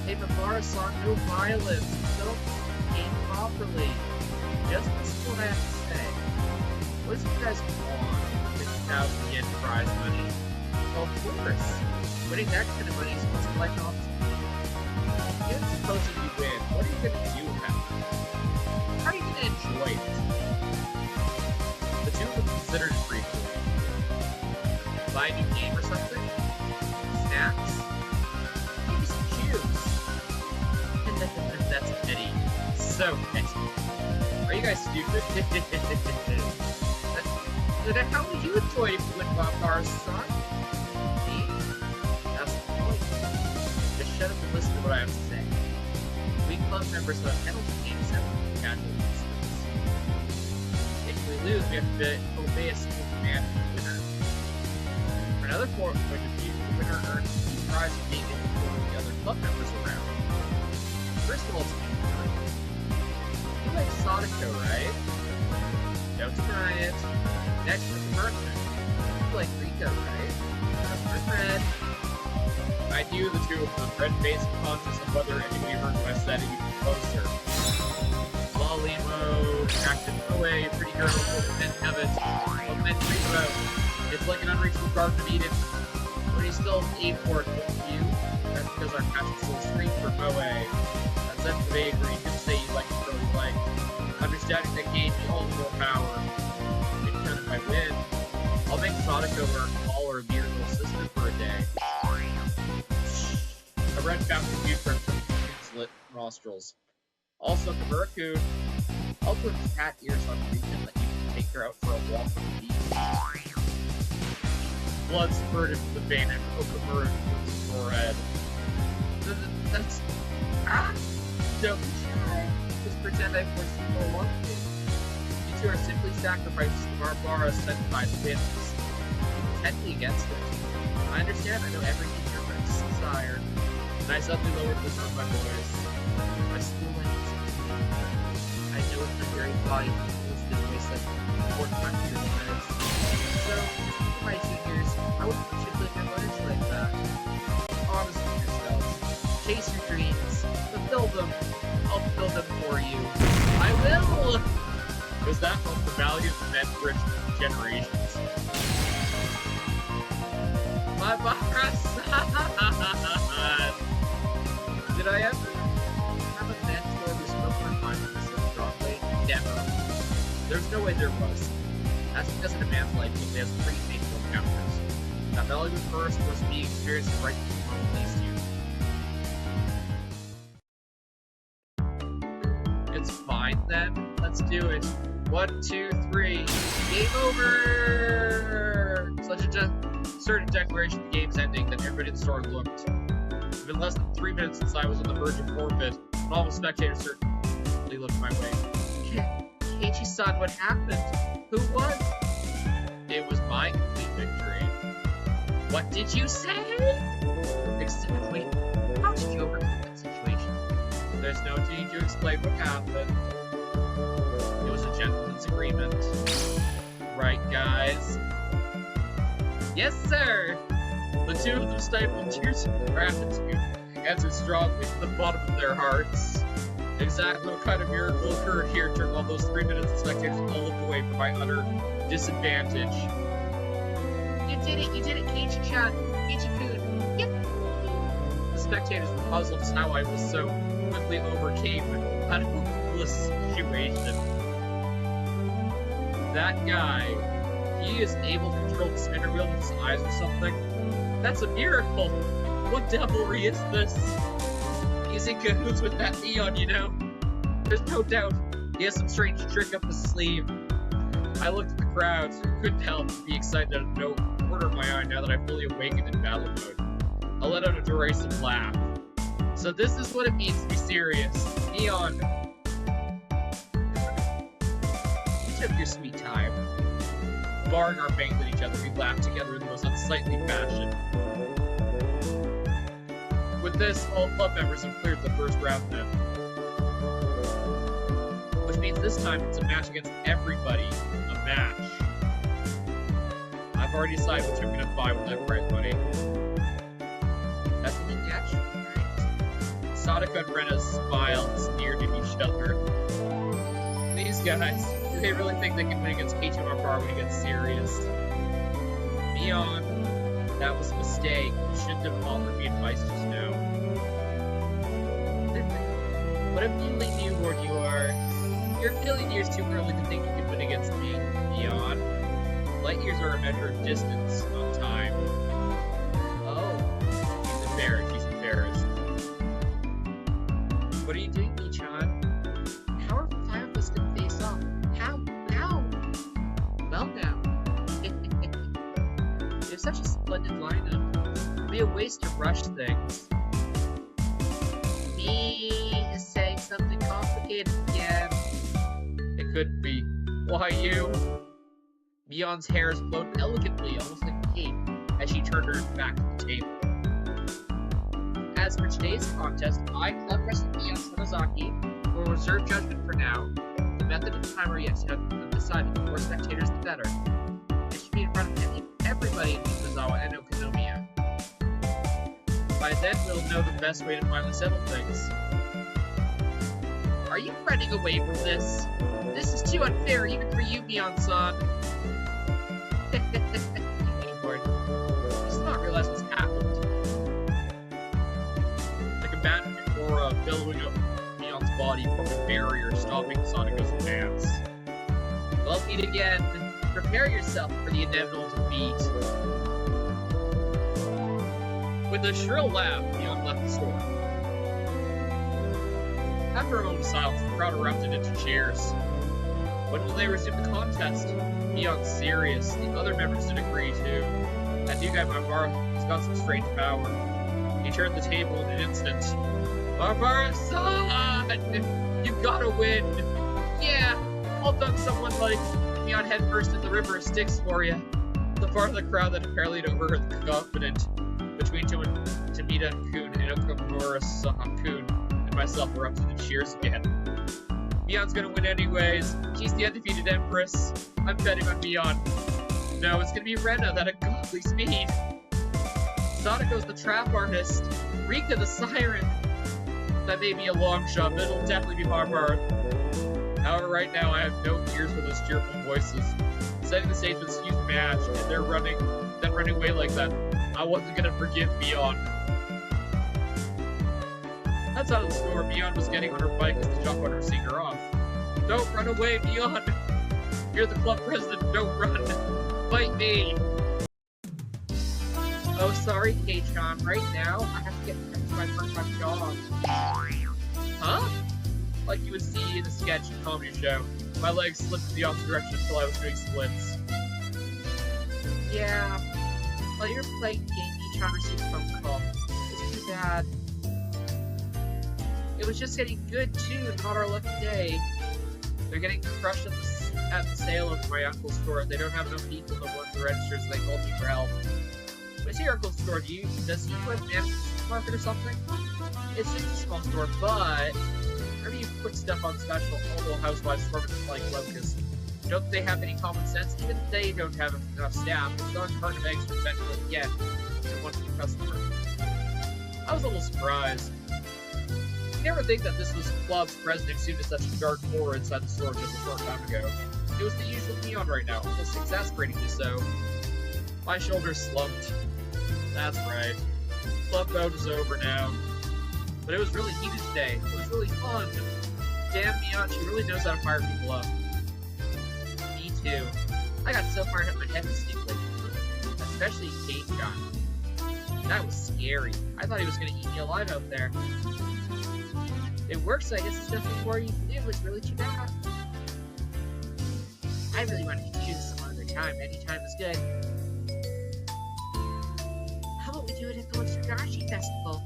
Hey, Mabara-san, no violence. Don't aim properly. Just listen to what I have to say. What do you guys want? 50,000 yen prize money. Well, of course. Winning that kind of money is what's like awesome. Even supposing you win, what are you going to do about it? How are you going to enjoy it? The two of them considered it briefly. Buy a new game or something? Snacks? Maybe some shoes? That's petty. So petty. Are you guys stupid? How would you enjoy it if you went Barbara's son? Me? That's the point. Just shut up and listen to what I have to say. We club members have penalty games have casual incidents. If we lose, we have to obey a single command from the winner. From another point of view, the winner earns the prize of being able to order the other club members around. First of all, it's me. You like Sadako, right? Don't deny it. Next is the Merchant. You like Rico, right? That's my friend. I knew the two of them, Red faced conscious of whether anybody heard what I said even closer. Lolimo, Captain Moe, Pretty Girl, Men Heaven, Men Rico. It's like an unreachable Garden of Eden. But you still aim for it, wouldn't you? That's because our captain still screamed for Moe. That sense of anger you could say you like to really like. Understanding that gave me all the more power. If I win, I'll make Sadako her call or be her little sister for a day. A red found confused from slit nostrils. Also, Kamuraku, I'll put cat ears on the region that you can take her out for a walk on the beach. Blood spurted from the vein and Okamuraku's forehead. That's... Ah! Don't be shy. Just pretend I forced you to walk with me. You two are simply sacrifices to Barbara sent by the winds. Protect me against it. I understand, I know everything your hearts desire. And I suddenly lowered the tone of my voice. My school language. I know it's the very body of the voice that important time to your lives. So, for my juniors, I wouldn't want you to live your lives like that. Honest with yourselves. Chase your dreams. Fulfill them. I'll fulfill them for you. I will! Was that one the value of the men for generations? My Barbara-san! Did I ever have a mentor who spoke my mind in so strongly? Never. There's no way there was. That's because in a man's life he only has 3 faithful encounters. That valuable first was being experienced right from the moment least you. It's fine then. Let's do it. 1, 2, 3. Game over! Such a certain declaration of the game's ending that everybody in the store looked. It's been less than 3 minutes since I was on the verge of forfeit, and all the spectators certainly looked my way. Keiichi-san, what happened? Who won? It was my complete victory. What did you say? Exactly. How did you overcome that situation? There's no need to explain what happened. It was a gentleman's agreement. Right, guys? Yes, sir! The two of them stifled tears of gratitude, answered strongly from the bottom of their hearts. Exactly what kind of miracle occurred here during all those 3 minutes the spectators all looked away from my utter disadvantage. You did it, Keiichi-chan, Keiichi-kun. Yep. The spectators were puzzled as how I was so quickly overcame an hopeless situation. That guy, he is able to control the spinner wheel with his eyes or something. That's a miracle! What devilry is this? He's in cahoots with that Neon, you know? There's no doubt he has some strange trick up his sleeve. I looked at the crowd, couldn't help but be excited out of no corner of my eye now that I fully awakened in battle mode. I let out a derisive laugh. So this is what it means to be serious. Neon. You took your sweet time. Barring our bangs at each other, we laughed together in the most unsightly fashion. With this, all club members have cleared the first round then. Which means this time it's a match against everybody. A match. I've already decided which I'm gonna buy with that prize money. That's the match, right? Sadako and Rena smile and sneered at each other. These guys, do they really think they can win against K2 Bar when it gets serious? Mion, that was a mistake. You shouldn't have offered me advice just now. What a newly newborn you are. You're a million years too early to think you can win against me, Mion. Light years are a measure of distance, not time. Oh, she's embarrassed. She's embarrassed. What are you doing, Mi-chan? How are the five of us gonna face off? How? Well now. There's such a splendid lineup. It'd be a waste to rush things. Me is saying something complicated again. It could be. Why you? Mion's hair is blown elegantly, almost like a cape, as she turned her back to the table. As for today's contest, I, Club President Mion Sonozaki, will reserve judgment for now. The method and time are yet to have been decided. The more spectators, the better. It should be in front of everybody in Miyazawa and Okonomiya. By then, we'll know the best way to finally settle things. Are you running away from this? This is too unfair, even for you, Mion-san. Does not realize what's happened. The combatant aura billowing up Mion's body formed a barrier, stopping Sadako's advance. We'll meet again. Prepare yourself for the inevitable defeat. With a shrill laugh, Mion left the store. After a moment of silence, the crowd erupted into cheers. When will they resume the contest? Mion's serious. The other members did agree too. That new guy Barbara has got some strange power. He turned the table in an instant. Barbara-san! You gotta win! Yeah, I'll dunk someone like Mion head first in the river of sticks for you. The part of the crowd that apparently had overheard the confident between Tamita-kun and Okamura-san-kun and myself erupted in cheers again. Mion's gonna win anyways. She's the undefeated Empress. I'm betting on Mion. No, it's gonna be Rena at a godly speed. Sadako's the trap artist. Rika the siren. That may be a long shot, but it'll definitely be Barbara. However, right now I have no ears for those cheerful voices. Setting the stage with this huge match, and they're running away like that. I wasn't gonna forgive Mion. That's out of the store. Mion was getting on her bike as the jump on her seeing her off. Don't run away, Mion! You're the club president, don't run! Fight me! Oh, sorry, K-chan. Right now, I have to get back to my part-time job. Huh? Like you would see in a sketch and comedy show. My legs slipped in the opposite direction until I was doing splits. Yeah. While you're playing the game, K-chan received a phone call. It's too bad. It was just getting good too, not our lucky day. They're getting crushed at the sale of my uncle's store. They don't have enough people to work the registers, so they called me for help. What's your uncle's store? Does he manage a supermarket or something? It's just a small store, but whenever you put stuff on special, all the housewives swarm it like locusts. Don't they have any common sense? Even if they don't have enough staff, it's selling a carton of eggs for essentially again to one new customer. I was a little surprised. You never think that this was Club's president soon to such a dark horror inside the store just a short time ago. It was the usual Mion right now, almost exasperatingly so. My shoulders slumped. That's right. Club mode is over now. But it was really heated today. It was really fun. Damn Mion, she really knows how to fire people up. Me too. I got so fired up my head was tingling. Especially K-chan. That was scary. I thought he was gonna eat me alive out there. It works, so I guess there's nothing more you can do. It's really too bad. I really want to do this some other time. Any time is good. How about we do it at the Watanagshi Festival?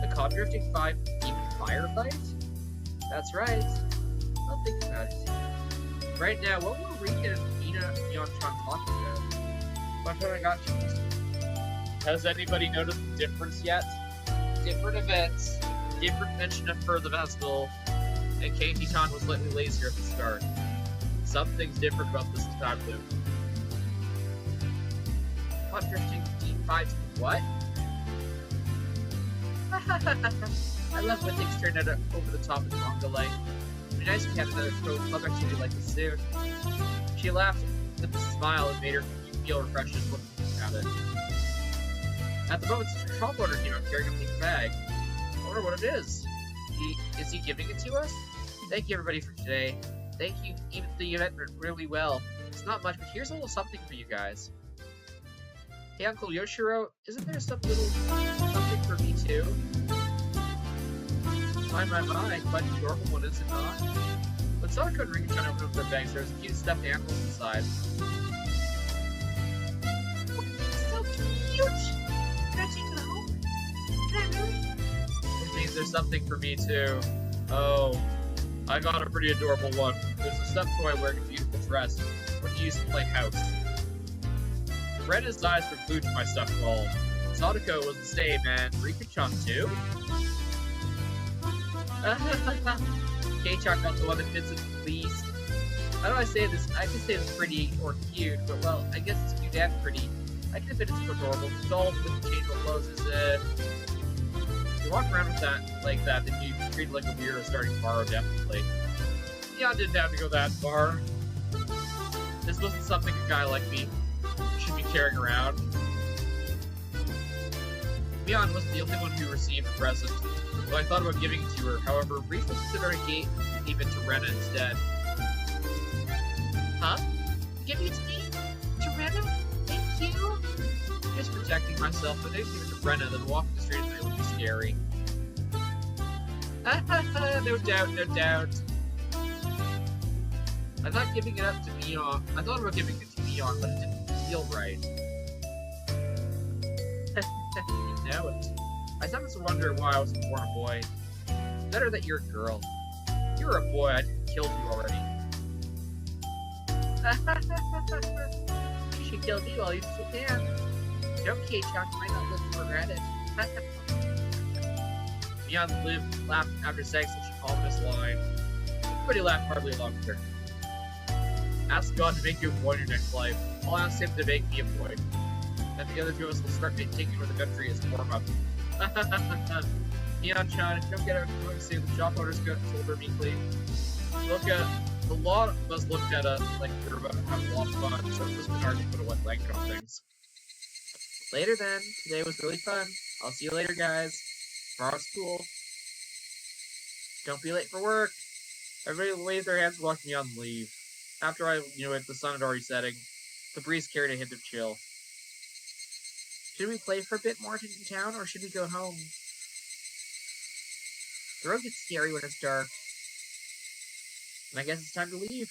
The cod drifting 5-demon firefight? That's right. I'll think about it. Right now, what were Rika and Mion-chan talking about? Watanagshi. Has anybody noticed the difference yet? Different events, different mention of for the festival. and Keiichi-chan was slightly lazier at the start. Something's different about this time loop. Pot drifting D5 to what? I love when things turn out over the top in manga life. It'd be nice if we had another club activity like this soon. She laughed with a smile and made her feel refreshed just looking at it. At the moment, the shop owner came out carrying a pink bag. I wonder what it is. Is he giving it to us? Thank you everybody for today. Thank you, even the event went really well. It's not much, but here's a little something for you guys. Hey Uncle Yoshiro, isn't there some little something for me too? My, quite an adorable one, is it not? When Sadako and Rika-chan opened up their bags, there was a cute stuffed animals inside. So cute! Can I take it home? Can I really? Which means there's something for me too. Oh, I got a pretty adorable one. There's a stuffed toy wearing a beautiful dress. What do you use to play house? Rena's eyes were glued to my stuffed doll. Sadako was the same, and Rika-chan too? Kei-chan got the one that fits it least. How do I say this? I could say it's pretty or cute, but well, I guess it's cute and pretty. I can admit it's adorable. The doll with the changeable clothes is, if you walk around with that like that, then you treat it like a weirdo starting tomorrow, definitely. Yeah, I didn't have to go that far. This wasn't something a guy like me should be carrying around. Mion wasn't the only one who received a present, so I thought about giving it to her. However, briefly considering gave it to Rena instead. Huh? Give it to me? To Rena? Thank you! Just protecting myself, but I didn't give it to Rena, then walking the street would be scary. No doubt, no doubt. I thought giving it up to Mion. I thought about giving it to Mion, but it didn't feel right. You know it. I sometimes wonder why I was born a boy. Better that you're a girl. If you were a boy, I'd killed you already. You should kill me while you still can. Don't Kei-chan, you might not live to regret it. Mion laughed after saying such an ominous line. Everybody laughed hardly along with her. Ask God to make you a boy in your next life. I'll ask him to make me a boy. Then the other two of us will start taking over the country as warm-up. Mion-chan, if you don't get out going soon, the shop owners told her meekly. The lot of us looked at us like we were about to have a lot of fun, so it's just been hard to put a wet blanket on things. Later then. Today was really fun. I'll see you later, guys. Tomorrow's school. Don't be late for work. Everybody waved their hands and watched me on leave. After I knew it, the sun had already setting. The breeze carried a hint of chill. Should we play for a bit more in town, or should we go home? The road gets scary when it's dark. And I guess it's time to leave.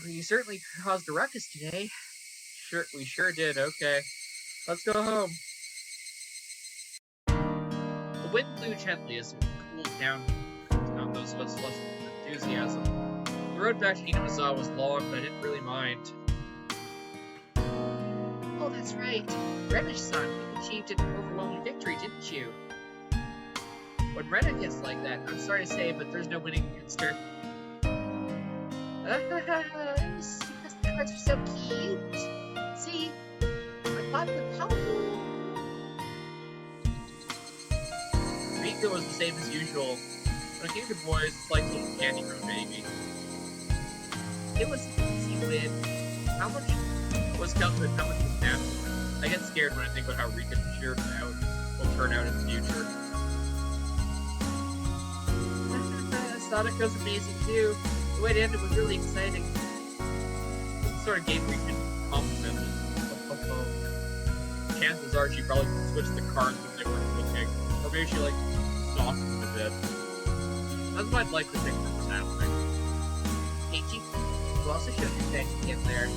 We certainly caused a ruckus today. We sure did, okay. Let's go home. The wind blew gently as it cooled down on those of us left with enthusiasm. The road back to Hinamizawa was long, but I didn't really mind. Oh, that's right. Rena-san, you achieved an overwhelming victory, didn't you? When Rena gets like that, I'm sorry to say, but there's no winning against her. Because the cards are so cute. See? I bought the power. Rika was the same as usual. When it came to boys, it's like little candy from a baby. It was easy win. How much was calculated, how much was natural? I get scared when I think about how Rika will turn out in the future. Sadako's amazing too. The way it ended was really exciting. It sort of gave Rika complimented. Chances are she probably switched the cards when they weren't looking. Or maybe she like stalked them a bit. That's what I'd like to think from happening. Keiichi, you also showed your technique in there.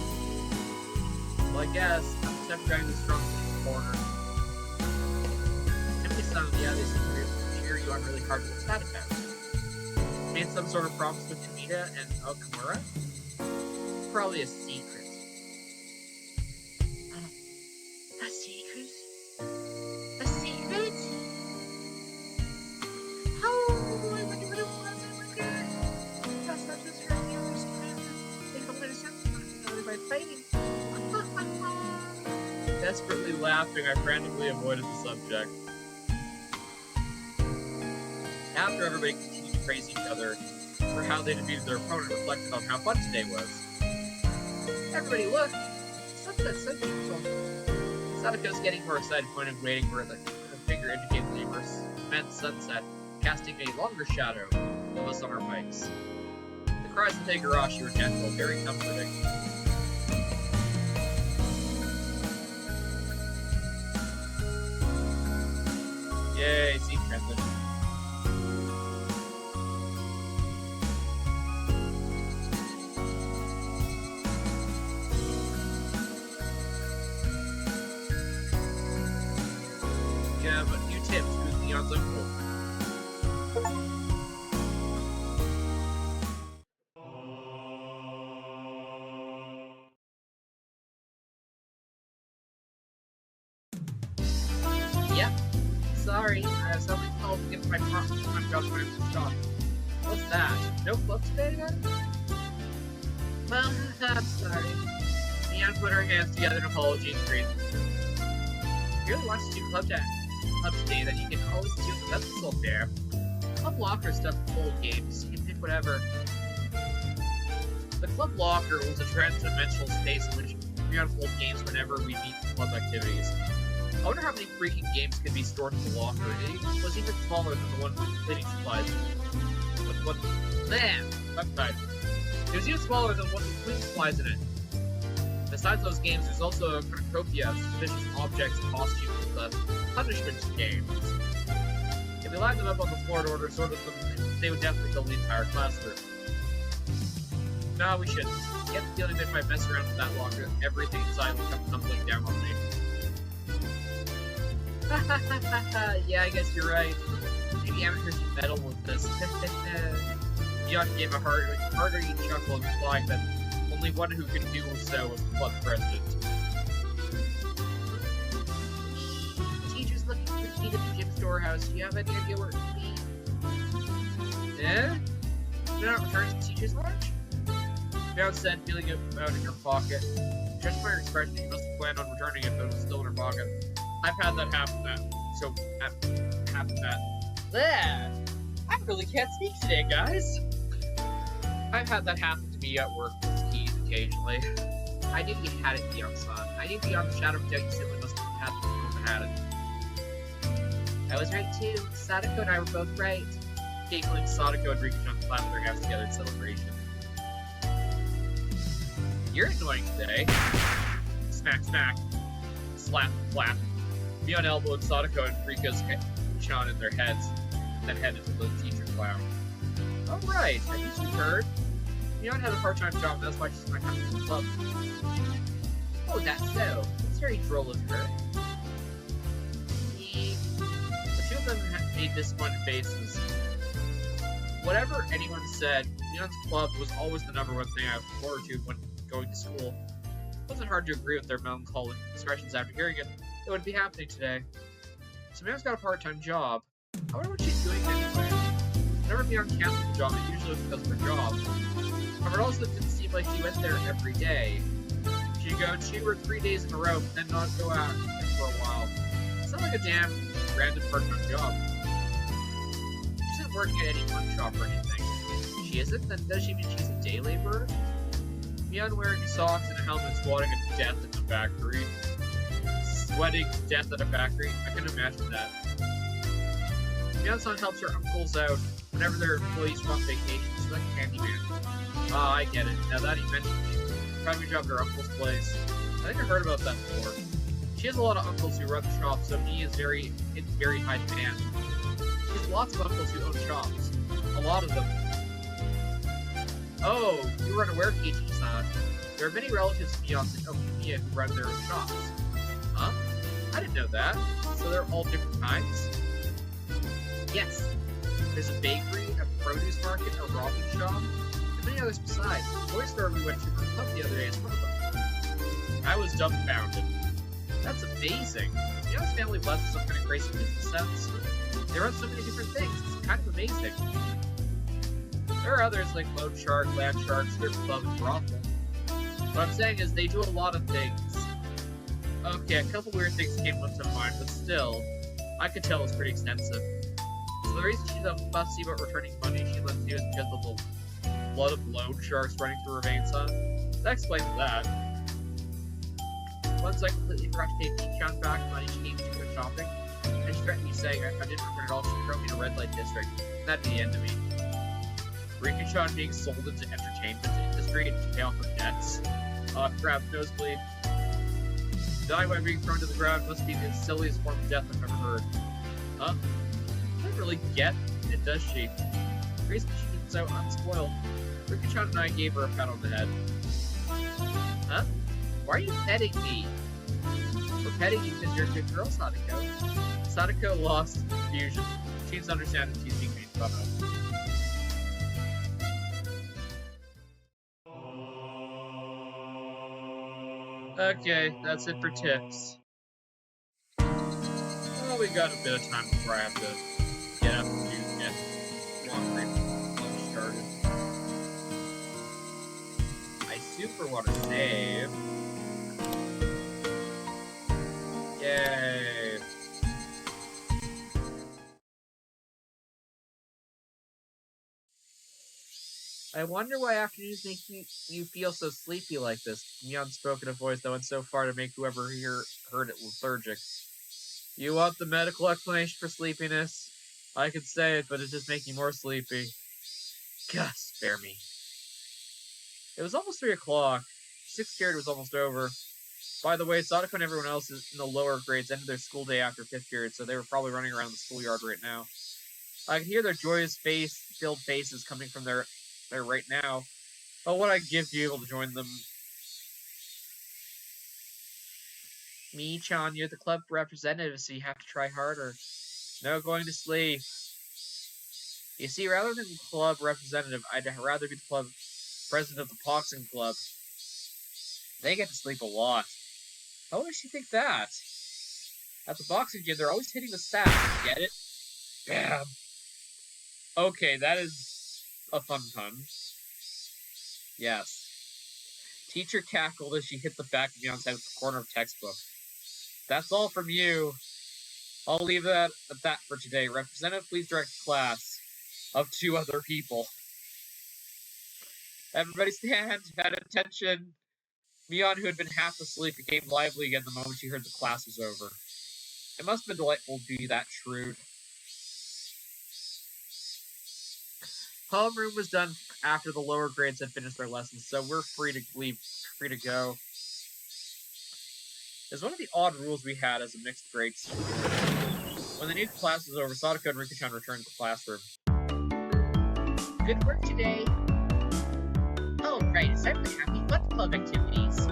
Well, I guess I'm just never going to be strong in the corner. Timmy-san, yeah, they seem to cheer you on really hard. What's that about? Made some sort of promise with Kamita and Okamura? Probably a secret. A secret? A secret? How trying to sabotage each other by fighting. Desperately laughing, I frantically avoided the subject. After everybody continued to praise each other for how they defeated their opponent, reflected on how fun today was. Everybody look! Sunset's so beautiful. Sadako's getting more excited, pointing, waiting for the finger indicating the immense sunset, casting a longer shadow of us on our bikes. The cries of Higarshi were gentle, very comforting. Yay, scene transition. Yeah, but new tips who's Neon's uncle. Yep. Sorry, I have something called to get my part-time job when I'm stopped. What's that? No club today again? Well, I'm sorry. Neon put her hands together in apology and screamed. If you really want to do club today, then you can always do it. That's so fair. Club Locker stuff for old games. You can pick whatever. The Club Locker was a transdimensional space in which we unfold games whenever we meet club activities. I wonder how many freaking games could be stored in the locker. It was even smaller than the one with cleaning supplies. What? Man! Okay. It was even smaller than one with cleaning supplies in it. Besides those games, there's also a cornucopia of suspicious objects, costumes, and punishment games. If we lined them up on the floor in order to sort of them, they would definitely fill the entire classroom. No, we shouldn't. Get the feeling that if I mess around with that longer, everything inside will come tumbling down on me. Yeah, I guess you're right. Maybe amateurs should meddle with this. Beyond gave a hearty chuckle, implying that only one who could do so was the club president. The teacher's looking for the key to the gym storehouse. Do you have any idea where it could be? Eh? You're not returning to the teacher's lunch? Meow said, feeling it out in her pocket. Judging by her expression, she must have planned on returning it, but it was still in her pocket. I've had that happen. There! I really can't speak today, guys. I've had that happen to me at work with keys occasionally. I knew you had it, Beyond-san. I knew beyond the shadow of doubt you simply must have had it. I was right too. Sadako and I were both right. Giggling, Sadako and Rika-chan clapped their hands together in celebration. You're annoying today. Smack, smack. Slap, slap. Beyond elbowed Sadako and Rika-chan in their heads, then headed to the teacher clown. Oh right, I guess you heard. Beyond had a part-time job, that's why she's not coming to the club. Oh, that's so. It's very droll of her. The two of them made disappointed faces. Whatever anyone said, Neon's club was always the number one thing I looked forward to when going to school. It wasn't hard to agree with their melancholic expressions after hearing it. It would be happening today. So Neon's got a part-time job. I wonder what she's doing anyway. Whenever Neon canceled the job, it usually was because of her job. However, it also didn't seem like she went there every day. She'd go 2 or 3 days in a row, but then not go out for a while. It's not like a damn random part-time job. She isn't working at any one shop or anything. She isn't? Then does she mean she's a day laborer? Neon wearing socks and a helmet squatting to death in the factory. Sweating to death at a factory? I can imagine that. Neon-san helps her uncles out whenever their employees go on vacation. She's like a handyman. Ah, I get it. Now that he mentioned private job at her uncle's place. I think I heard about that before. She has a lot of uncles who run the shop, so he is in very high demand. She has lots of uncles who own shops. A lot of them. Oh, you were unaware, Keiichi-san. There are many relatives of Beyonce and Okimiya who run their own shops. Huh? I didn't know that. So they're all different kinds? Yes. There's a bakery, a produce market, a ramen shop, and many others besides. The toy store we went to for the club the other day is one of them. I was dumbfounded. That's amazing. Neon's family blessed with some kind of crazy business sense. They run so many different things. It's kind of amazing. There are others like Loan Shark, Land Shark, Strip Club, and Brothel. What I'm saying is they do a lot of things. Okay, a couple weird things came up to mind, but still, I could tell it's pretty extensive. So the reason she's a fussy about returning money she lent you is because of the blood of loan sharks running through her veins, huh? That explains that. Once I completely forgot to pay Peach-chan back money she gave me to go shopping, and she threatened me saying if I didn't return it all, she'd throw me in a red light district. And that'd be the end of me. Rika-chan being sold into entertainment industry and to pay off her debts. Crap, nosebleed. Dying by being thrown to the ground must be the silliest form of death I've ever heard. Huh? I don't really get it, does she? The reason she keeps out unspoiled. Rika-chan and I gave her a pat on the head. Huh? Why are you petting me? We're petting you because you're a good girl, Sadako. Sadako lost confusion. She seems to understand that she's being made fun of. Okay, that's it for tips. Well, we got a bit of time before I have to get up and get laundry lunch started. I super want to save. Yay! I wonder why afternoons make you feel so sleepy like this. Mion spoke in a voice that went so far to make whoever heard it lethargic. You want the medical explanation for sleepiness? I could say it, but it just makes me more sleepy. God, spare me. It was almost 3 o'clock. 6th period was almost over. By the way, Sadako and everyone else in the lower grades ended their school day after 5th period, so they were probably running around the schoolyard right now. I could hear their joyous filled faces coming from there right now. Oh, what I'd give to be able to join them. Me-chan, you're the club representative, so you have to try harder. No going to sleep. You see, rather than club representative, I'd rather be the club president of the boxing club. They get to sleep a lot. How does she think that? At the boxing gym, they're always hitting the sack. Get it? Bam. Okay, that is a fun pun. Yes. Teacher cackled as she hit the back of Mion's head with the corner of textbook. That's all from you. I'll leave that at that for today. Representative, please direct the class of 2 other people. Everybody stand. At attention. Mion, who had been half asleep, became lively again the moment she heard the class was over. It must have been delightful to be that shrewd. Homeroom was done after the lower grades had finished their lessons, so we're free to leave, free to go. It's one of the odd rules we had as a mixed grade school. When the new class was over, Sadako and Rika-chan returned to the classroom. Good work today. Oh, right, it's time for Happy Fun Club activities.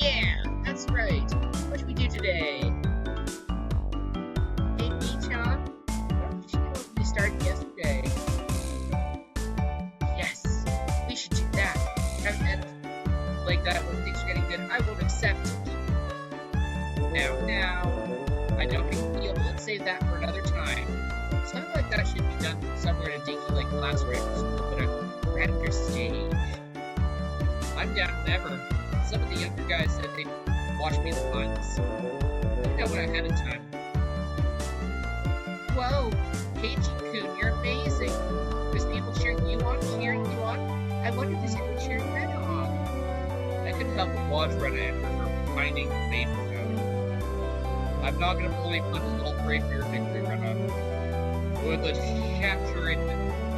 Yeah, that's right. What should we do today? Hey, Me-chan, what did you do when we started yesterday? Yes, we should do that. Having that like that when things are getting good, I won't accept it. Now, I don't think you'll save that for another time. Something like that should be done somewhere in a dinky like classroom or school, but a grander stage. I'm down whenever. Some of the younger guys said they'd watch me the puns. You know what ahead of time. Whoa, Keiji-kun, you're amazing. There's people cheering you on. I wonder if there's anyone cheering Ren on. I couldn't help but watch Ren after her finding the main mode. I'm not gonna really punch a little pray for your victory, Rena. With a capturing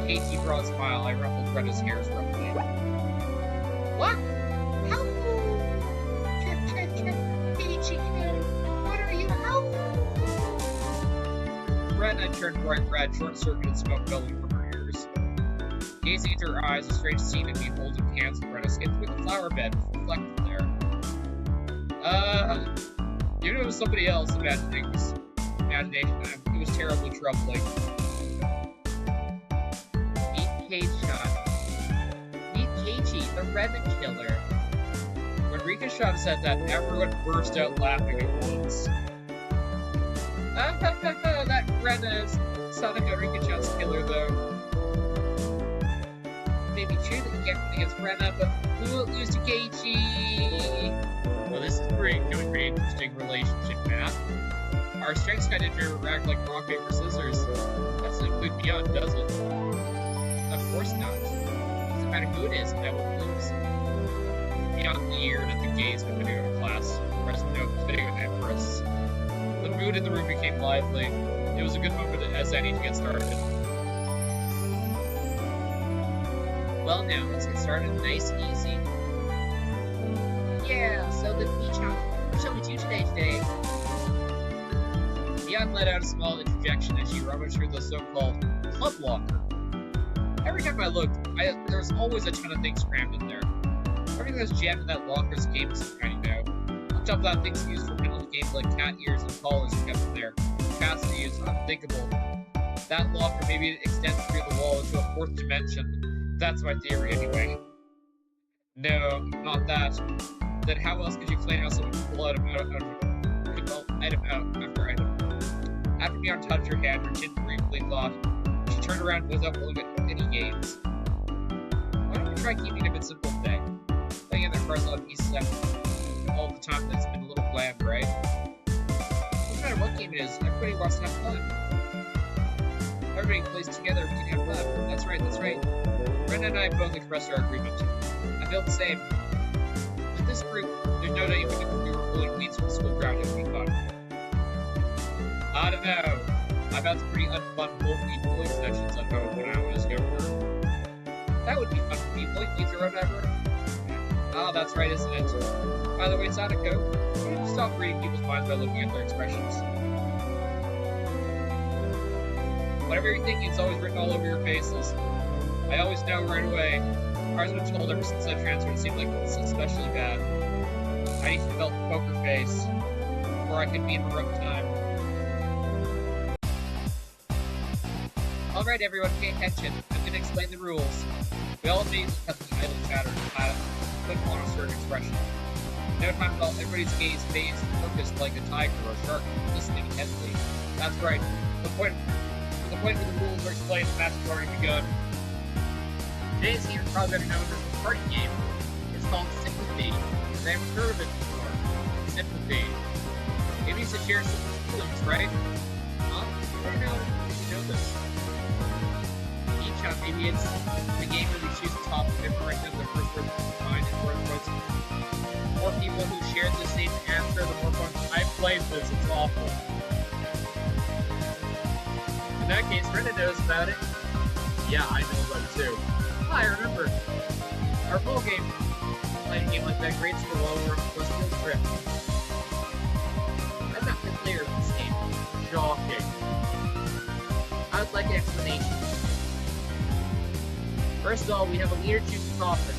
Keiji broad smile, I ruffled Rena's hairs roughly. What? How? Keiji-kun, what are you? How? Rena turned bright red, short-circuited smoke billowing from her ears. Gazing into her eyes, a strange scene of me holding hands with Rena skimmed through the flower bed, reflected there. You knew it was somebody else imagination. It was terribly troubling. Meet Keiji, the Ren killer. When Rika-chan said that, everyone burst out laughing at once. That Ren is Sadako Rika-chan's killer, though. may be true that you can't win against Brenna, but we won't lose to Keiichi. Well, this is great. Showing very interesting relationship, Matt. Our strengths kind of interact like rock, paper, scissors. That doesn't include Beyond, does it? Of course not. Doesn't matter who it is, I will lose. Beyond leered at the gaze of video class. President of the video empress. The mood in the room became lively. It was a good moment as any to get started. Well now, let's get started nice and easy. Yeah, so the beach house. What shall we do today? Beyond let out a small interjection as she rummaged through the so-called club locker. Every time I looked, there was always a ton of things crammed in there. Everything that was jammed in that locker's game of some kind, you know. On top of that, things used for penalty games like cat ears and collars were kept in there. Capacity is unthinkable. That locker maybe extends through the wall into a fourth dimension. That's my theory, anyway. No, not that. Then how else could you explain how someone could pull item out after item? After Beyond touched her hand, her chin briefly thought. She turned around without looking at any games. Why don't we try keeping it a bit simple today? Playing in their cars on E7 all the time, that's been a little bland, right? No matter what game it is, everybody wants to have fun. Everybody plays together, we can have fun. That's right. Brenda and I both expressed our agreement. I feel the same. With this group, there's no doubt even if we were pulling weeds from the school ground, it would be fun. I don't know. I've had some pretty unfun pulling sessions at home when I was younger. That would be fun for me, pulling weeds or whatever. Ah, that's right, isn't it? By the way, Sadako, you need to stop reading people's minds by looking at their expressions. Whatever you're thinking, it's always written all over your faces. I always know right away. Ours have been told ever since I transferred, it seemed like it's especially bad. I need to develop a poker face, or I could be in a rough time. Alright everyone, pay attention. I'm going to explain the rules. We all need to cut the idle chatter and put on a certain expression. No time at all, everybody's gaze stays focused like a tiger or a shark, listening intently. That's right. The point where the rules are explained, the match has already begun. Today's game is probably better known as a party game. It's called Sympathy. I haven't heard of it before. Sympathy. It means to share some feelings, right? Huh? I don't know if you know this. Each time, maybe it's the game where we choose a topic and write down the first word to mind and words. More people who share the same answer, the more fun. I've played this, it's awful. In that case, Brenda knows about it. Yeah, I know about it too. I remember. Our full game, playing a game like that, grade school over was field trip. I'm not the player of this game. Shocking. I would like an explanation. First of all, we have a leader choose a topic.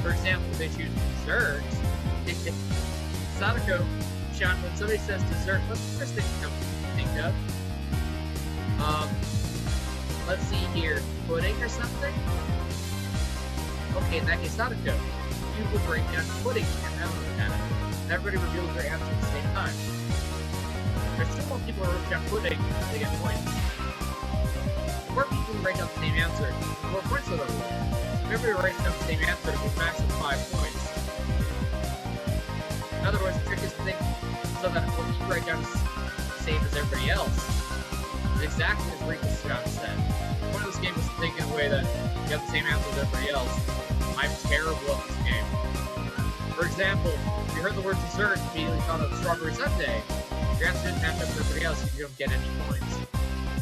For example, they choose dessert. Sadako, Sean, when somebody says dessert, what's the first thing you think of? Let's see here. Pudding or something? Okay, in that case, Sadako, you would break down pudding and have a look at it. And everybody reveals their answer at the same time. There's still more people who wrote down pudding, they get points. The more people who write down the same answer, the more points they'll award. If everybody writes down the same answer, it will max at 5 points. In other words, the trick is to think so that what you write down is the same as everybody else. It's exactly as Rika said. The point of this game is to think in a way that you have the same answer as everybody else. I'm terrible at this game. For example, if you heard the word dessert and immediately thought of strawberry sundae, if your answer didn't match up with everybody else, you don't get any points.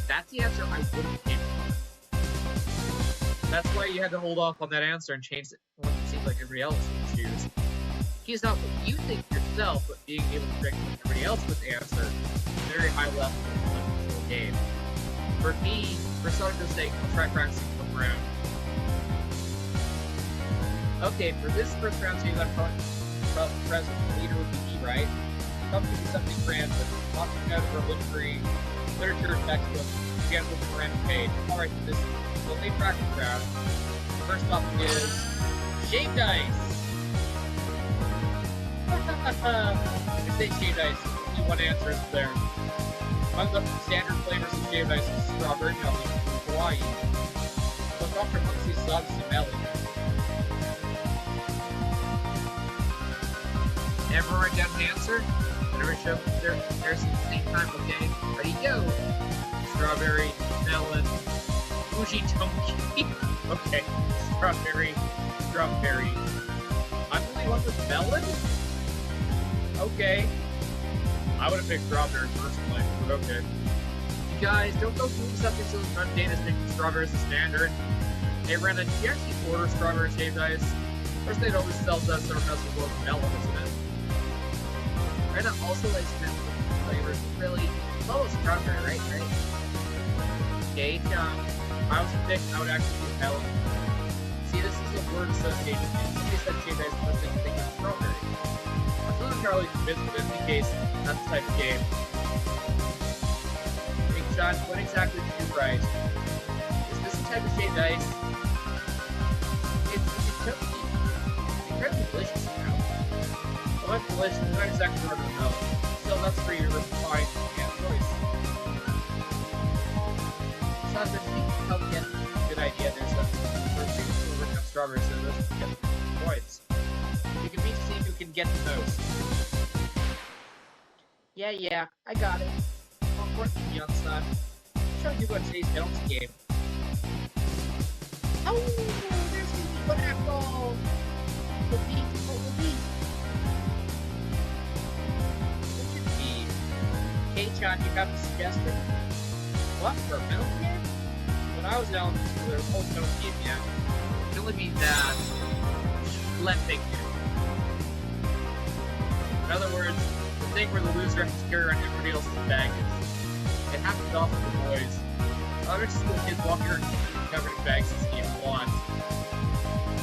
That's the answer I would have came up with. That's why you had to hold off on that answer and change it when it seems like everybody else would choose. Key is not what you think yourself, but being able to predict what everybody else would answer is a very high level of the game. For me, for Sadako's sake, I'll try practicing one round. Okay, for this first round, so you got present, the leader would be me, right? Probably something random, talking out of a literature textbook, again with a random page. Alright, so this will be practice round. The first topic is shaved ice. If they shaved ice, only one answer is there. One of the standard flavors of shaved ice is strawberry melon from Hawaii. But Dr. Muxie loves some melon. Everyone write down the answer. Whenever show there's at the same time, okay? Ready, go! Strawberry, melon, Fuji Tonki. Okay, strawberry. I'm the only one with melon? Okay. I would have picked strawberry personally, but okay. You guys, don't go doing something so mundane as making strawberries the standard. Hey, Brandon, did you actually order strawberry shaved ice? First, they'd always sell that sort of with melon, isn't it? Brandon also likes melon flavors. Really? It's almost strawberry, right? Okay, I was a dick, I would actually do melon. See, this is a word association. Somebody said shaved ice, most things think of strawberry. I'm not entirely convinced, but in any case, that's the type of game. Big John, what exactly did you write? Is this the type of shaved ice? It's toasty. It's incredibly delicious now. Well, that's delicious, it's not exactly what I know. Still, that's for your fine choice. So I think you can help get a good idea. There's a working on strawberries, so those can get points. You can meet to see who can get the most. Yeah, I got it. More importantly, young son, I'm trying to do about today's penalty game. Oh, there's the one apple. The beat. What should it be? Okay, John, you have a suggestion? What, for a penalty game? When I was in elementary school, there was a whole penalty game, yeah. It would only be that. Let me do. In other words, the thing where the loser has to carry around everybody else's baggage. It happens often to boys. Elementary school kids walk around covered in bags this game a lot.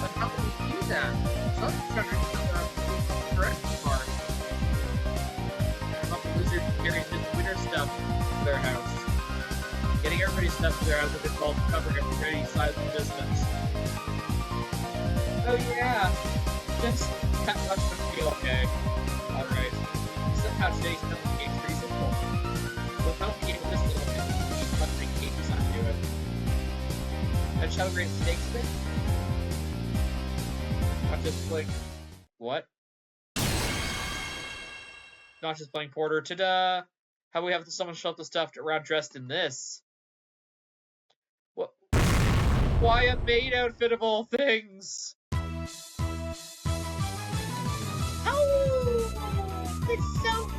But how can we do that? So I'm trying to understand the correct part. How the loser can carry just winter stuff to their house. Getting everybody's stuff to their house has been called covering every size of distance. Oh yeah, just that much would feel okay. Alright. Somehow today's penalty game is pretty simple. The penalty game with this little bit keeps punching Katie's not do it. That shall grade stakes bit? Not just playing. What? Not just playing Porter. Ta-da! How we have someone show up the stuff around dressed in this? What? Why a maid outfit of all things? It's so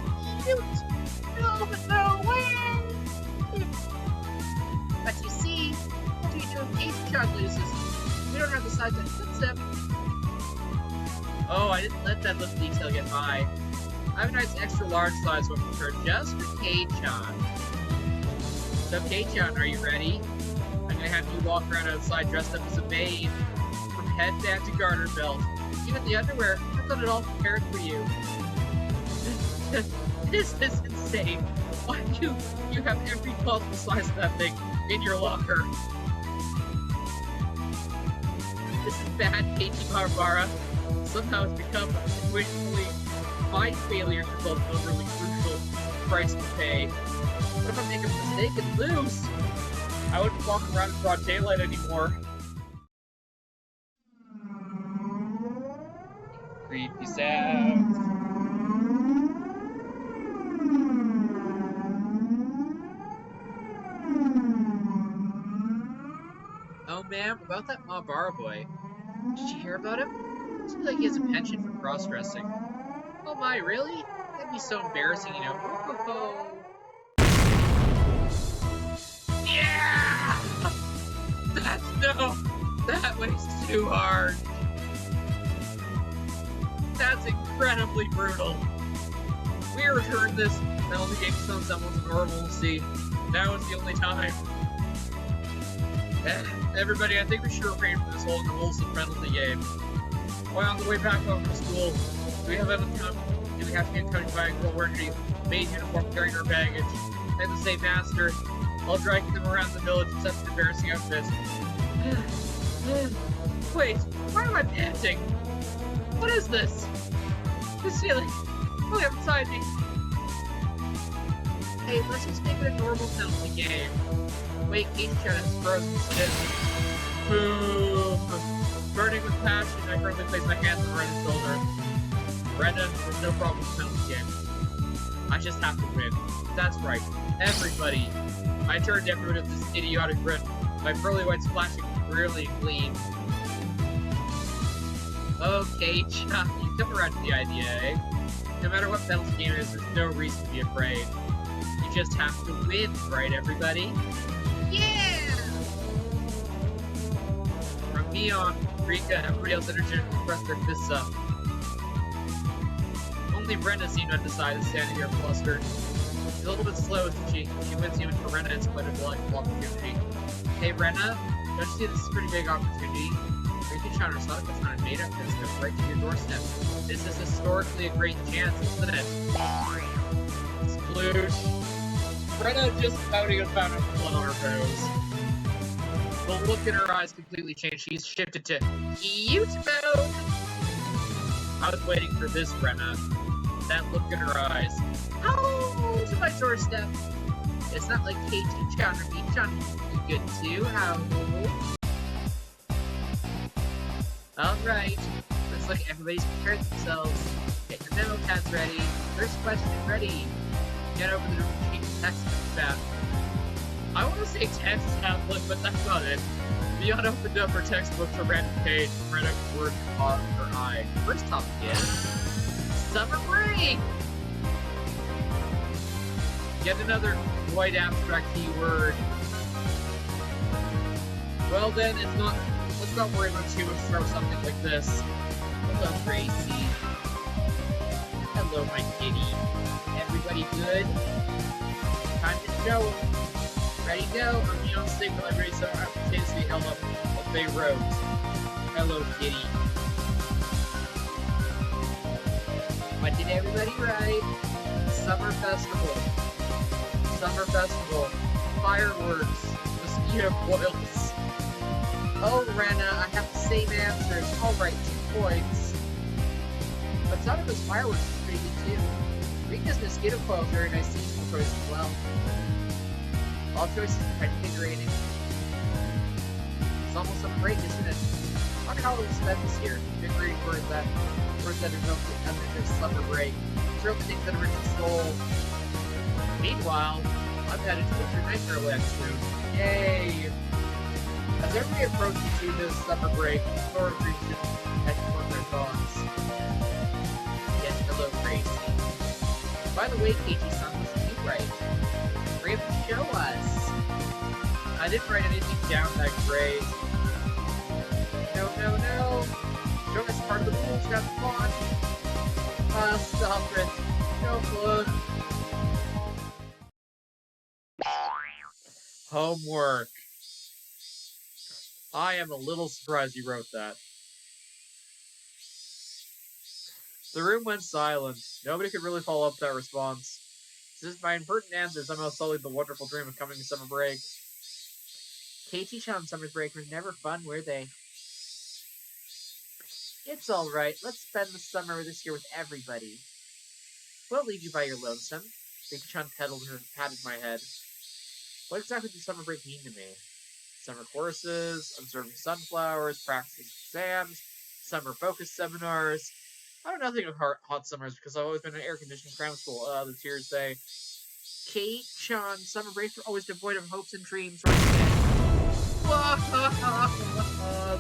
cute! No way! But you see, what do we do if Casey John loses? We don't have the size that fits him. Oh, I didn't let that little detail get by. I have a nice extra large size one prepared just for K-chan. So K-chan, are you ready? I'm gonna have you walk around outside dressed up as a maid. From headband to garter belt. Even the underwear, I've got it all prepared for you. This is insane. Why do you have every possible size of that thing in your locker? This is bad, Keiichi Barbara. Somehow it's become a situationally my failure to result in a really crucial price to pay. What if I make a mistake and lose? I wouldn't walk around in broad daylight anymore. Creepy sounds. Oh, ma'am, about that Mabara boy. Did you hear about him? Seems like he has a penchant for cross-dressing. Oh my, really? That'd be so embarrassing, you know. Oh. Yeah! That weighs too hard. That's incredibly brutal. We returned this penalty game to some semblance of normalcy. Now is the only time. Everybody, I think we should refrain from this whole unwholesome penalty game. While on the way back home from school, do we have to be accompanied by a girl wearing a maid uniform carrying her baggage? And the same master, while dragging them around the village in such an embarrassing outfit. Wait, why am I panting? What is this? This feeling really outside me. Hey, let's just make it a normal penalty game. Wait, Keisha is frozen stiff. Boom! Burning with passion, I firmly place my hand on her right shoulder. Brenna, there's no problem with penalty game. I just have to win. That's right. Everybody. I turned everyone into this idiotic grin. My pearly whites flashing really clean. Okay, Chuck, you come around to the idea, eh? No matter what penalty game is, there's no reason to be afraid. You just have to win, right, everybody? Yeah! From me on, Rika, everybody else energetically press their fists up. Only Brenna seemed undecided, standing here flustered. She's a little bit slow, isn't she? She wins you into Brenna and split a delightful opportunity. Hey, Brenna, don't you see this is a pretty big opportunity? Rika-chan or Sadako-chan made up this step right to your doorstep. This is historically a great chance, isn't it? Sploosh. Brenna just pouting and found blood on her nose. The look in her eyes completely changed. She's shifted to Ute mode. I was waiting for this, Brenna. That look in her eyes. Oh, to my doorstep. It's not like KT-chan or me-chan be good too. How? Alright. Looks like everybody's prepared themselves. Get your memo pads ready. First question ready. Get over the text tab. I want to say text tablet, but that's not it. Beyond opened up her textbook to random page, read a word caught her eye. First topic is summer break. Yet another white abstract keyword. Well then, let's not worry about too much. Throw something like this. Hello, Gracie. Hello, my kitty. Everybody good? Time to show 'em. Ready, go. On the own signal, everybody simultaneously held up what they wrote. Hello, kitty. What did everybody write? Summer festival. Summer festival. Fireworks. Mosquito boils. Oh, Rena, I have the same answers. Alright, 2 points. But Sadako's fireworks is pretty good too. Rika's mosquito coil is very nice seasonal choice as well. All choices are quite invigorating. It's almost summer break, isn't it? I wonder how it'll spend this year. Invigorating words that are summer break. Thrill the things that are rich in soul. Meanwhile, I'm headed to Winter Nightmare Land soon. Yay! As everybody approaches to this summer break, Thor reaches and form their thoughts. Yes, hello, Gracie. By the way, KT-san, what's you right? Hurry up and show us. I didn't write anything down that great. No. Show us part of the rules, have fun. Stop it. No look. Homework. I am a little surprised you wrote that. The room went silent. Nobody could really follow up that response. Since my impertinent answer somehow sullied the wonderful dream of coming to summer break. KT-chan summer break was never fun, were they? It's alright. Let's spend the summer this year with everybody. We'll leave you by your lonesome. KT-chan patted my head. What exactly does summer break mean to me? Summer courses, observing sunflowers, practicing exams, summer focus seminars. I know nothing of hot summers because I've always been in air-conditioned cram school. The tears say, Kate-chan, summer breaks are always devoid of hopes and dreams, right? Whoa!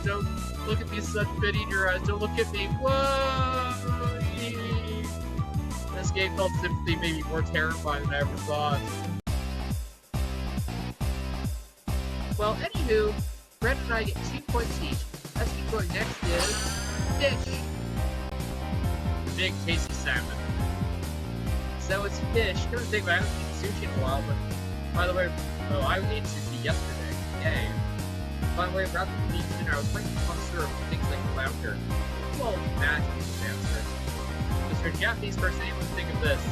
Don't look at me, such pity in your eyes. Don't look at me. Whoa! This game called Sympathy made me more terrified than I ever thought. Well, anywho, Brett and I get 2 points each. Let's keep going. Next is fish. Big tasty salmon. So it's fish. I couldn't think I haven't eaten sushi in a while, but by the way, I ate sushi yesterday. Yay. By the way, rather than eating dinner, I was quite connoisseur of things like flounder. Well, imagine this answer. Because for a Japanese person, anyone would think of this.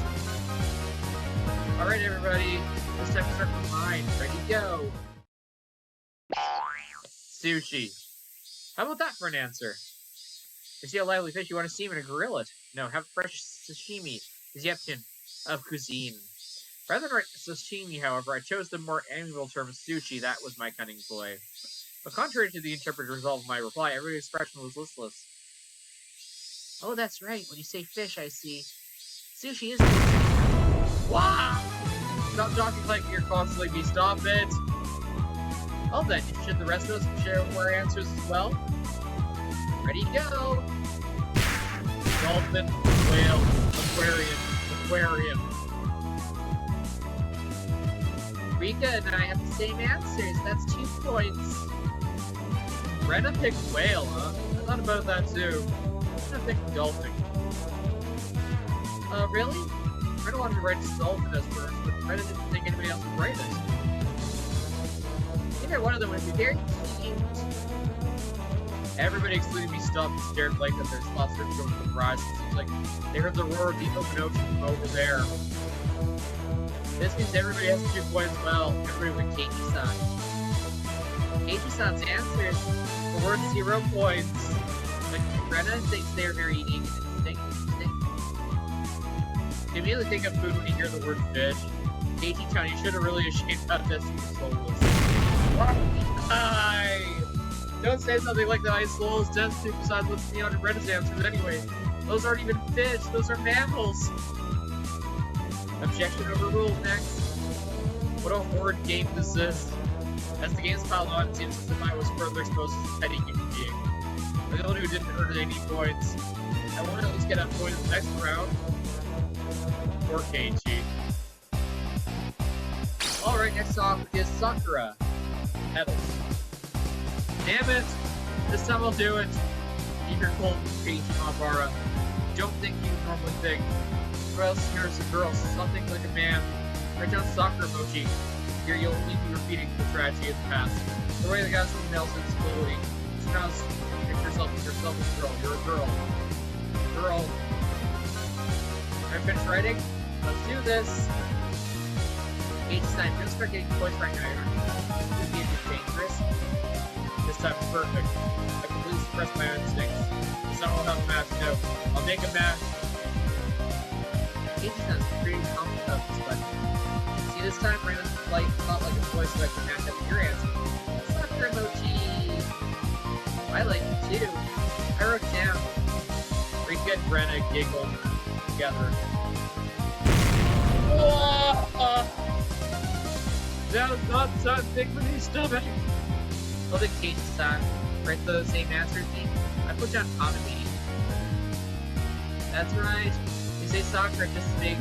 Alright, everybody. It's time to start with mine. Ready, go. Sushi. How about that for an answer? You see a lively fish, you want to steam it or grill it. No, have fresh sashimi, Egyptian, of cuisine. Rather than write sashimi, however, I chose the more amiable term sushi. That was my cunning ploy. But contrary to the interpreted result of my reply, every expression was listless. Oh, that's right. When you say fish, I see. Sushi is good. Wow! Stop talking like you're constantly me. Stop it! Well then, should the rest of us share our answers as well? Ready to go! Dolphin, whale, aquarium. Rika and I have the same answers. That's 2 points. Brenna picked whale, huh? I thought about that too. Brenna picked dolphin. Really? Brenna wanted to write dolphin as first, but Brenna didn't think anybody else would write it. Either one of them would be very cute. Everybody excluding me stopped and stared blank at their slots for going to the horizon. Seems like they heard the roar of the open ocean from over there. This means everybody has 2 points. Well, everybody with Keiji-san. Keiji-san's answers We're worth 0 points. but Brenna thinks they're very unique and distinct. You immediately think of food when you hear the word fish. Keiji-chan, you should have really ashamed about this you soulless. Don't say something like that. I slow as death too, besides what's beyond Brenna's answers anyway. Those aren't even fish, those are mammals. Objection overruled. Next. What a horrid game this is. As the games piled on, it seems as if I was further exposed as a petty human being. I'm the only who didn't earn any points. I want to at least get a point in the next round. Poor Keiichi. Alright, next off is Sakura. Petals. Damn it! This time I'll do it. Keep your cold, Keiichi Mabara. Don't think you normally think. Or else here's a girl, something like a man. Write down Sakura emoji. Here you'll only be repeating the tragedy of the past. The way the guy something else in disability. So now pick yourself as a girl. You're a girl. Girl. Are you finished writing? Let's do this. Keiji-san, if you're gonna start getting points right now, you're gonna be a bit dangerous. This time it's perfect. I completely suppressed my instincts. It's not all about the match, no. I'll make a match. Keiji-san's pretty confident about this, but see, this time Brenna's like not like a voice so I can match up with your answer. Sakura emoji. I like it too. I wrote it down. Rika and Brenna giggled together. That was not something with his stomach. Oh, the Keiji-san. Write the same answer as me. I put down Hanami. That's right. You say Sakura just to make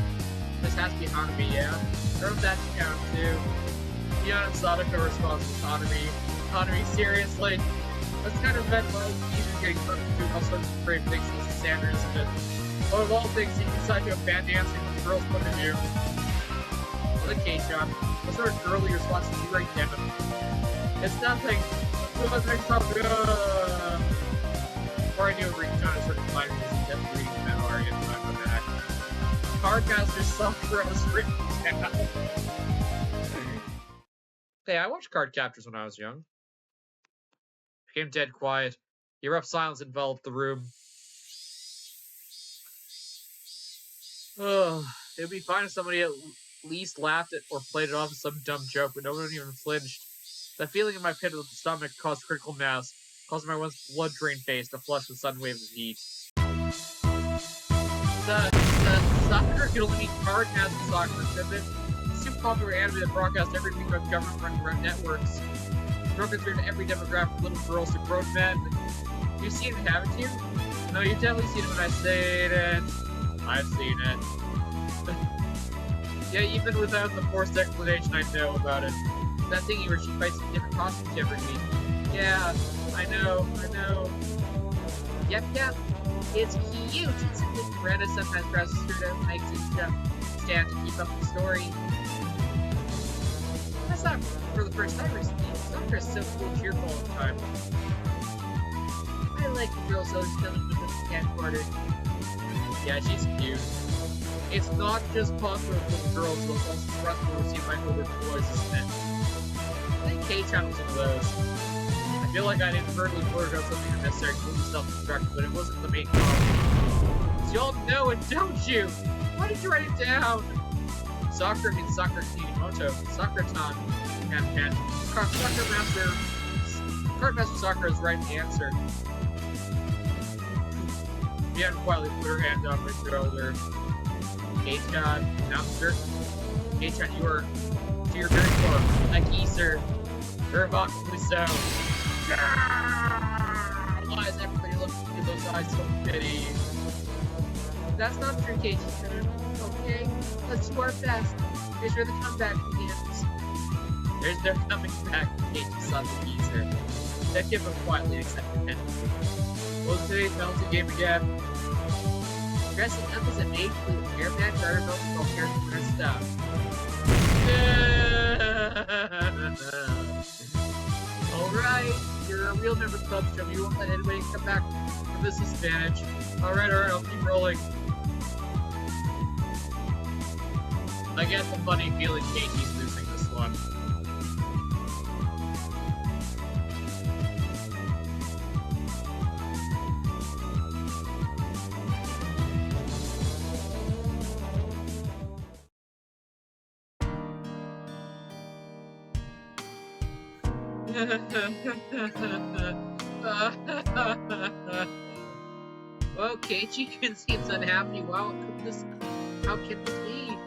this has to be Hanami, yeah? I wrote that down too. Fiona and Sadako responds to Hanami. Hanami, seriously? That's kind of meant well. He's getting put through all sorts of brave things as a standard, isn't it? Well, of all things, you decide to abandon answering from the girl's point of view. Oh, the K-John. What sort of girly response did you write down? It's nothing. What's next topic? Before I knew it, Rick-chan is sort of climbing his depth reading the metal area and I went back. Cardmaster Sakura was written down. Hey, I watched Card Captors when I was young. Became dead quiet. The abrupt silence enveloped the room. It would be fine if somebody at least laughed at or played it off as some dumb joke, but no one even flinched. That feeling in my pit of the stomach caused critical mass, causing my once blood-drained face to flush with sudden waves of heat. The Sakura could only mean Cardmaster Sakura, said this. It's too popular anime that broadcasts everything about government-run networks. Broken through to every demographic, from little girls to grown men. You've seen it, haven't you? No, you've definitely seen it when I say it. I've seen it. Yeah, even without the forced explanation, I know about it. That thingy where she fights in different costumes every week. Yeah, I know. Yep. It's cute. It's a good Greta sometimes presses through to makes it stand to keep up the story. That's not for the first time recently. Sakura's so cool and cheerful all the time. I like the girls always filling with the camcorder. Yeah, she's cute. It's not just popular with little girls, but it's also stressful to see my older boys, isn't it? I think K-chan was one of those. I feel like I inadvertently blurted out something unnecessary to be self-destructive, but it wasn't the main problem. You all know it, don't you? Why did you write it down? Sakura means Sakura Kinimoto. Sakura-tan. And Cardmaster Sakura is the right answer. Mion quietly put her hand on my shoulder. K-chan, now sir. K-chan, you're very poor. Like Easter. Irrevocably so. Why is everybody looking through those eyes so pity? That's not true, K-chan. Okay, let's do our best. Here's where the comeback begins. There's no coming back, K-chan saw the geezer. That kid would quietly accept the penalty. What was today's penalty game again? Dressing up as a mage with hairband, garter belt, and all character stuff. Alright, you're a real member club, so you won't let anybody come back from this disadvantage. Alright, I'll keep rolling. I get the funny feeling Keiichi's losing this one. Well, Keiichi-kun seems unhappy. Wow, how can this be?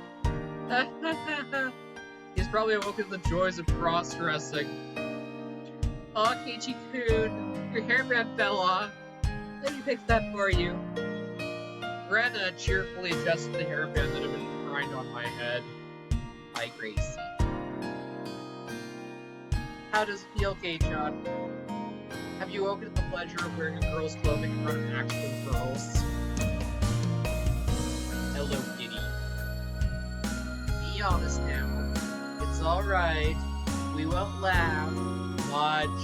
He's probably awoken the joys of cross-dressing. Aw, Keiichi-kun, your hairband fell off. Let me fix that for you. Rena cheerfully adjusted the hairband that had been grind on my head. Hi, Gracie. How does it feel, Kei-chan? Have you woken the pleasure of wearing a girl's clothing in front of actual girls? Hello, Kitty. Be honest now. It's alright. We won't laugh much.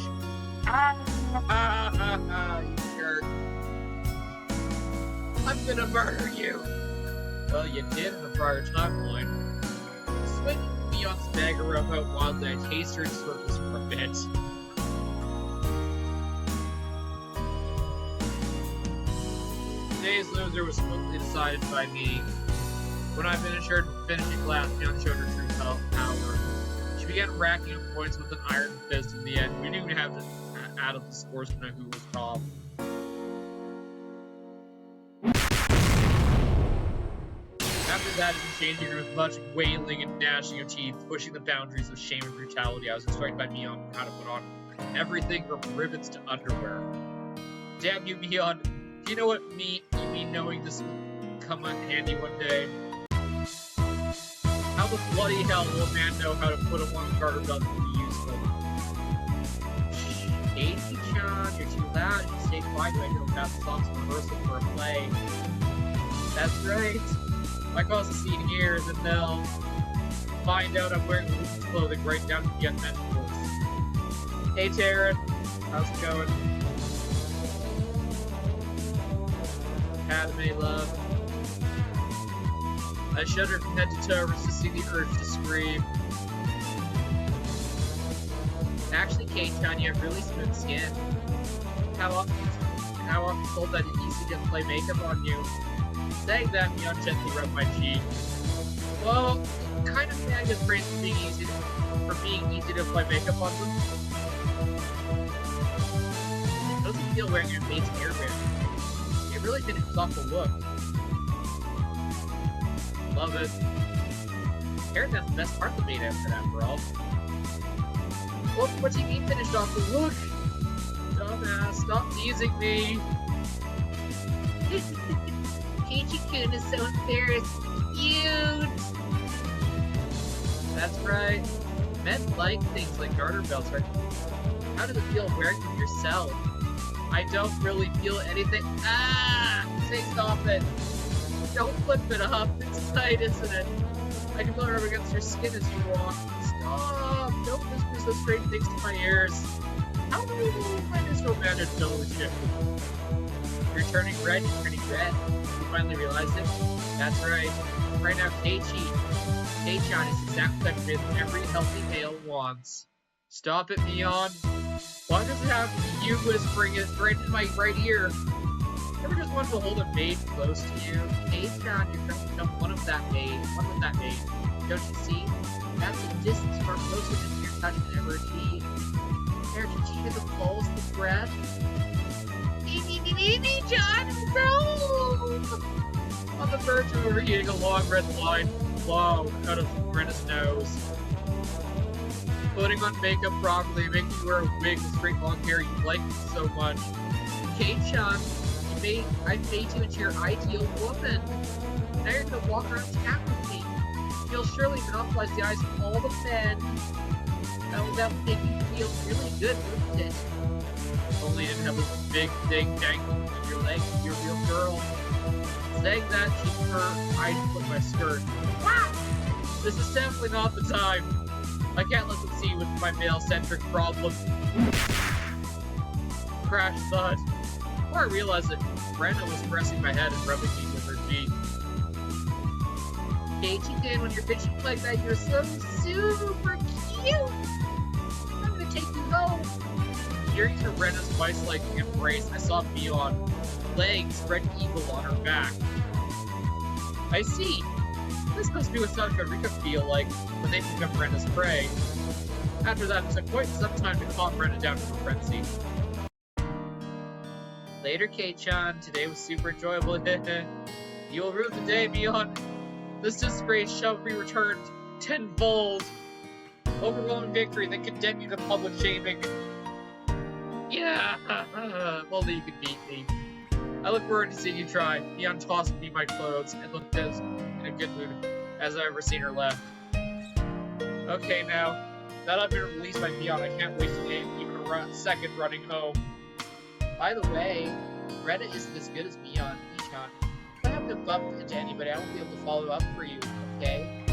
You jerk. I'm gonna murder you! Well, you did in the prior timeline. Swinging Mion's dagger around wildly, I chased her in circles for a bit. Today's loser was swiftly decided by me. When I finished her finishing last, Mion showed her true power. She began racking up points with an iron fist in the end. We didn't even have to add up the scores to know who was top. After that, it was changing with much wailing and gnashing of teeth, pushing the boundaries of shame and brutality. I was instructed by Mion how to put on everything from ribbons to underwear. Damn you, Mion. Do you know what you mean knowing this will come in handy one day? How the bloody hell will a man know how to put on one garter belt to be useful? Keiichi-chan, you're too loud. If you stay quiet, you might go past the songs rehearsal for a play. That's right. If I cause a scene here, then they'll find out I'm wearing women's clothing right down to the unmentionables. Hey, Taryn. How's it going? Academy love. I shudder from head to toe, resisting the urge to scream. Actually, Kei-chan, you have really smooth skin. How often told that it's easy to apply makeup on you? Saying that, Mion gently rubbed my cheek. Well, kind of negative praise for being easy to apply makeup on them. How does it feel wearing your mate's hairband? It really finishes off the look. Love it. Hairband's the best part of the main outfit, after all. What do you mean finished off the look? Dumbass, stop teasing me. Keiichi-kun is so embarrassed. Cute! That's right. Men like things like garter belts, right? How does it feel wearing them yourself? I don't really feel anything. Ah! Say stop it. Don't flip it up. It's tight, isn't it? I can feel it rub against your skin as you walk. Stop! Don't whisper those strange things to my ears. How do you know when this romantic totally shifted? You're turning red, you're turning red. You finally realized it? That's right. Right now, Kei-chan is exactly like every healthy male wants. Stop it, Mion. Why does it have you whispering it right in my right ear? Ever just wanted to hold a maid close to you? Kei-chan, you're trying to become one with that maid. Don't you see? That's a distance far closer than your touch can ever achieve. There, did you hear the pulse, the breath? John, no! On the verge of overheating, a long red line flow out of Brenna's nose. Putting on makeup properly, making you wear a wig with straight long hair you like so much. Kate-chan, I've made you into your ideal woman. Now you're gonna walk around town with me. You'll surely monopolize the eyes of all the men. That would make you feel really good, wouldn't it? Only you didn't have this big thing dangling between your legs and your real girl. Saying that, she put her eyes put my skirt. Wow! This is definitely not the time. I can't let them see with my male-centric problem. Crash thud. Before I realized that Brenda was pressing my head and rubbing me with her cheek. Kate-chan, when you're bitching like that, you're so super cute! I'm gonna take you home. Hearing to Brenda's vice-like embrace, I saw Beyond, legs spread eagle on her back. I see. This must be what South Korea feel like when they become Brenda's prey. After that, it took quite some time to calm Brenda down from frenzy. Later, Kate-chan. Today was super enjoyable. You will rue the day, Beyond. This disgrace shall be returned tenfold. Overwhelming victory, then condemn you to public shaming. Yeah, only you could beat me. I look forward to seeing you try. Beyond tossed me my clothes and looked as in a good mood as I've ever seen her left. Okay, now that I've been released by Beyond, I can't waste even a second running home. By the way, Brenda isn't as good as Beyond, Echan. If I happen to bump into anybody, I won't be able to follow up for you, okay?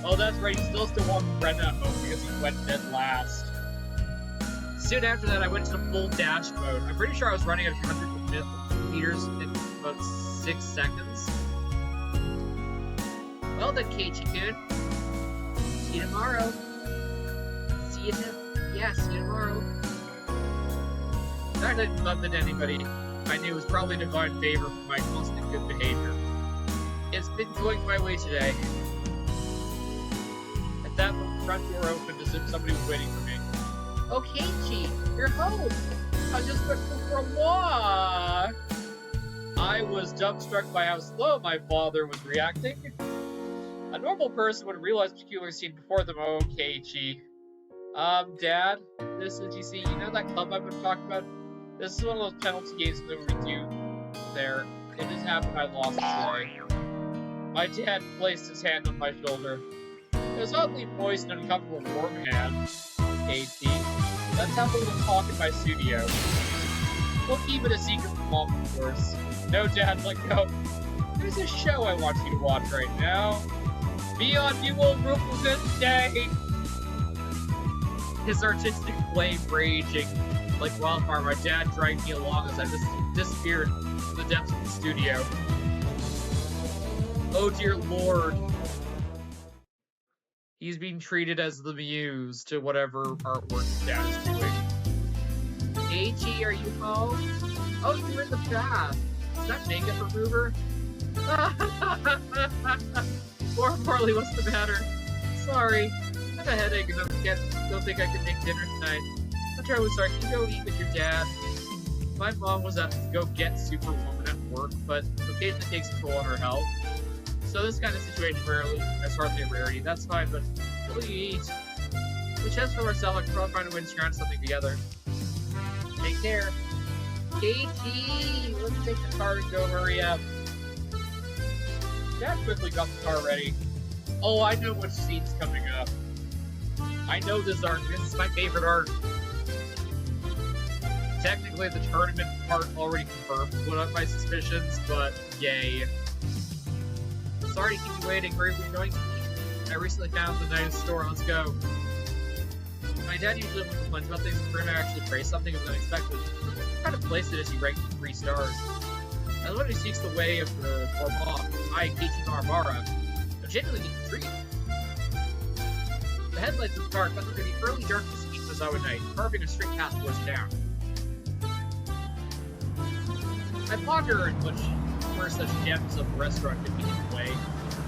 Oh, that's right, you still want Brenda home because he went dead last. Soon after that, I went to full dash mode. I'm pretty sure I was running at 100 meters in about 6 seconds. Well then, Keiichi-kun. See you tomorrow. See you tomorrow. I didn't bump into anybody I knew was probably divine favor for my constant good behavior. It's been going my way today. At that moment, the front door opened as if somebody was waiting for me. Oh, Keiichi, you're home. I was just going for a walk. I was dumbstruck by how slow my father was reacting. A normal person would realize the peculiar scene before them. Oh, Keiichi. Dad, this is, you see, you know that club I've been talking about? This is one of those penalty games that we do there. It just happened I lost today. My dad placed his hand on my shoulder. It was oddly moist and uncomfortable warm hand. Keiichi. Let's have a little talk in my studio. We'll keep it a secret from Mom, of course. No, Dad, let go. There's a show I want you to watch right now. Beyond, you will rule this day! His artistic flame raging like wildfire, my dad dragged me along as I disappeared in the depths of the studio. Oh dear lord. He's being treated as the muse to whatever artwork his dad is doing. Keiichi, are you home? Oh, you're in the bath. Is that makeup remover? Poor Marley, what's the matter? Sorry, I have a headache and don't think I can make dinner tonight. I'm terribly sorry, can you go eat with your dad? My mom was up to go get Superwoman at work, but occasionally takes a toll on her health. So this kind of situation is hardly a rarity. That's fine, but what will you eat? We chest for ourselves, I can probably find a way to scrounge something together. Take care. Keiichi, Let's take the car and go, hurry up. Dad quickly got the car ready. Oh, I know which scene's coming up. I know this art. This is my favorite art. Technically, the tournament part already confirmed one of my suspicions, but yay. Sorry to keep you waiting. Where are we going to eat? I recently found the nice store. Let's go. My dad usually complains about things, but Bruno actually praised something was unexpected. What kind of place it is he ranked 3 stars? As one who seeks the way of the Ormond, I, Keiichi Narabara, am genuinely intrigued. The headlights of the car cut through the early darkness of Ichimazawa night, carving a straight path towards town. I ponder in which first such gems of a restaurant could be in the way.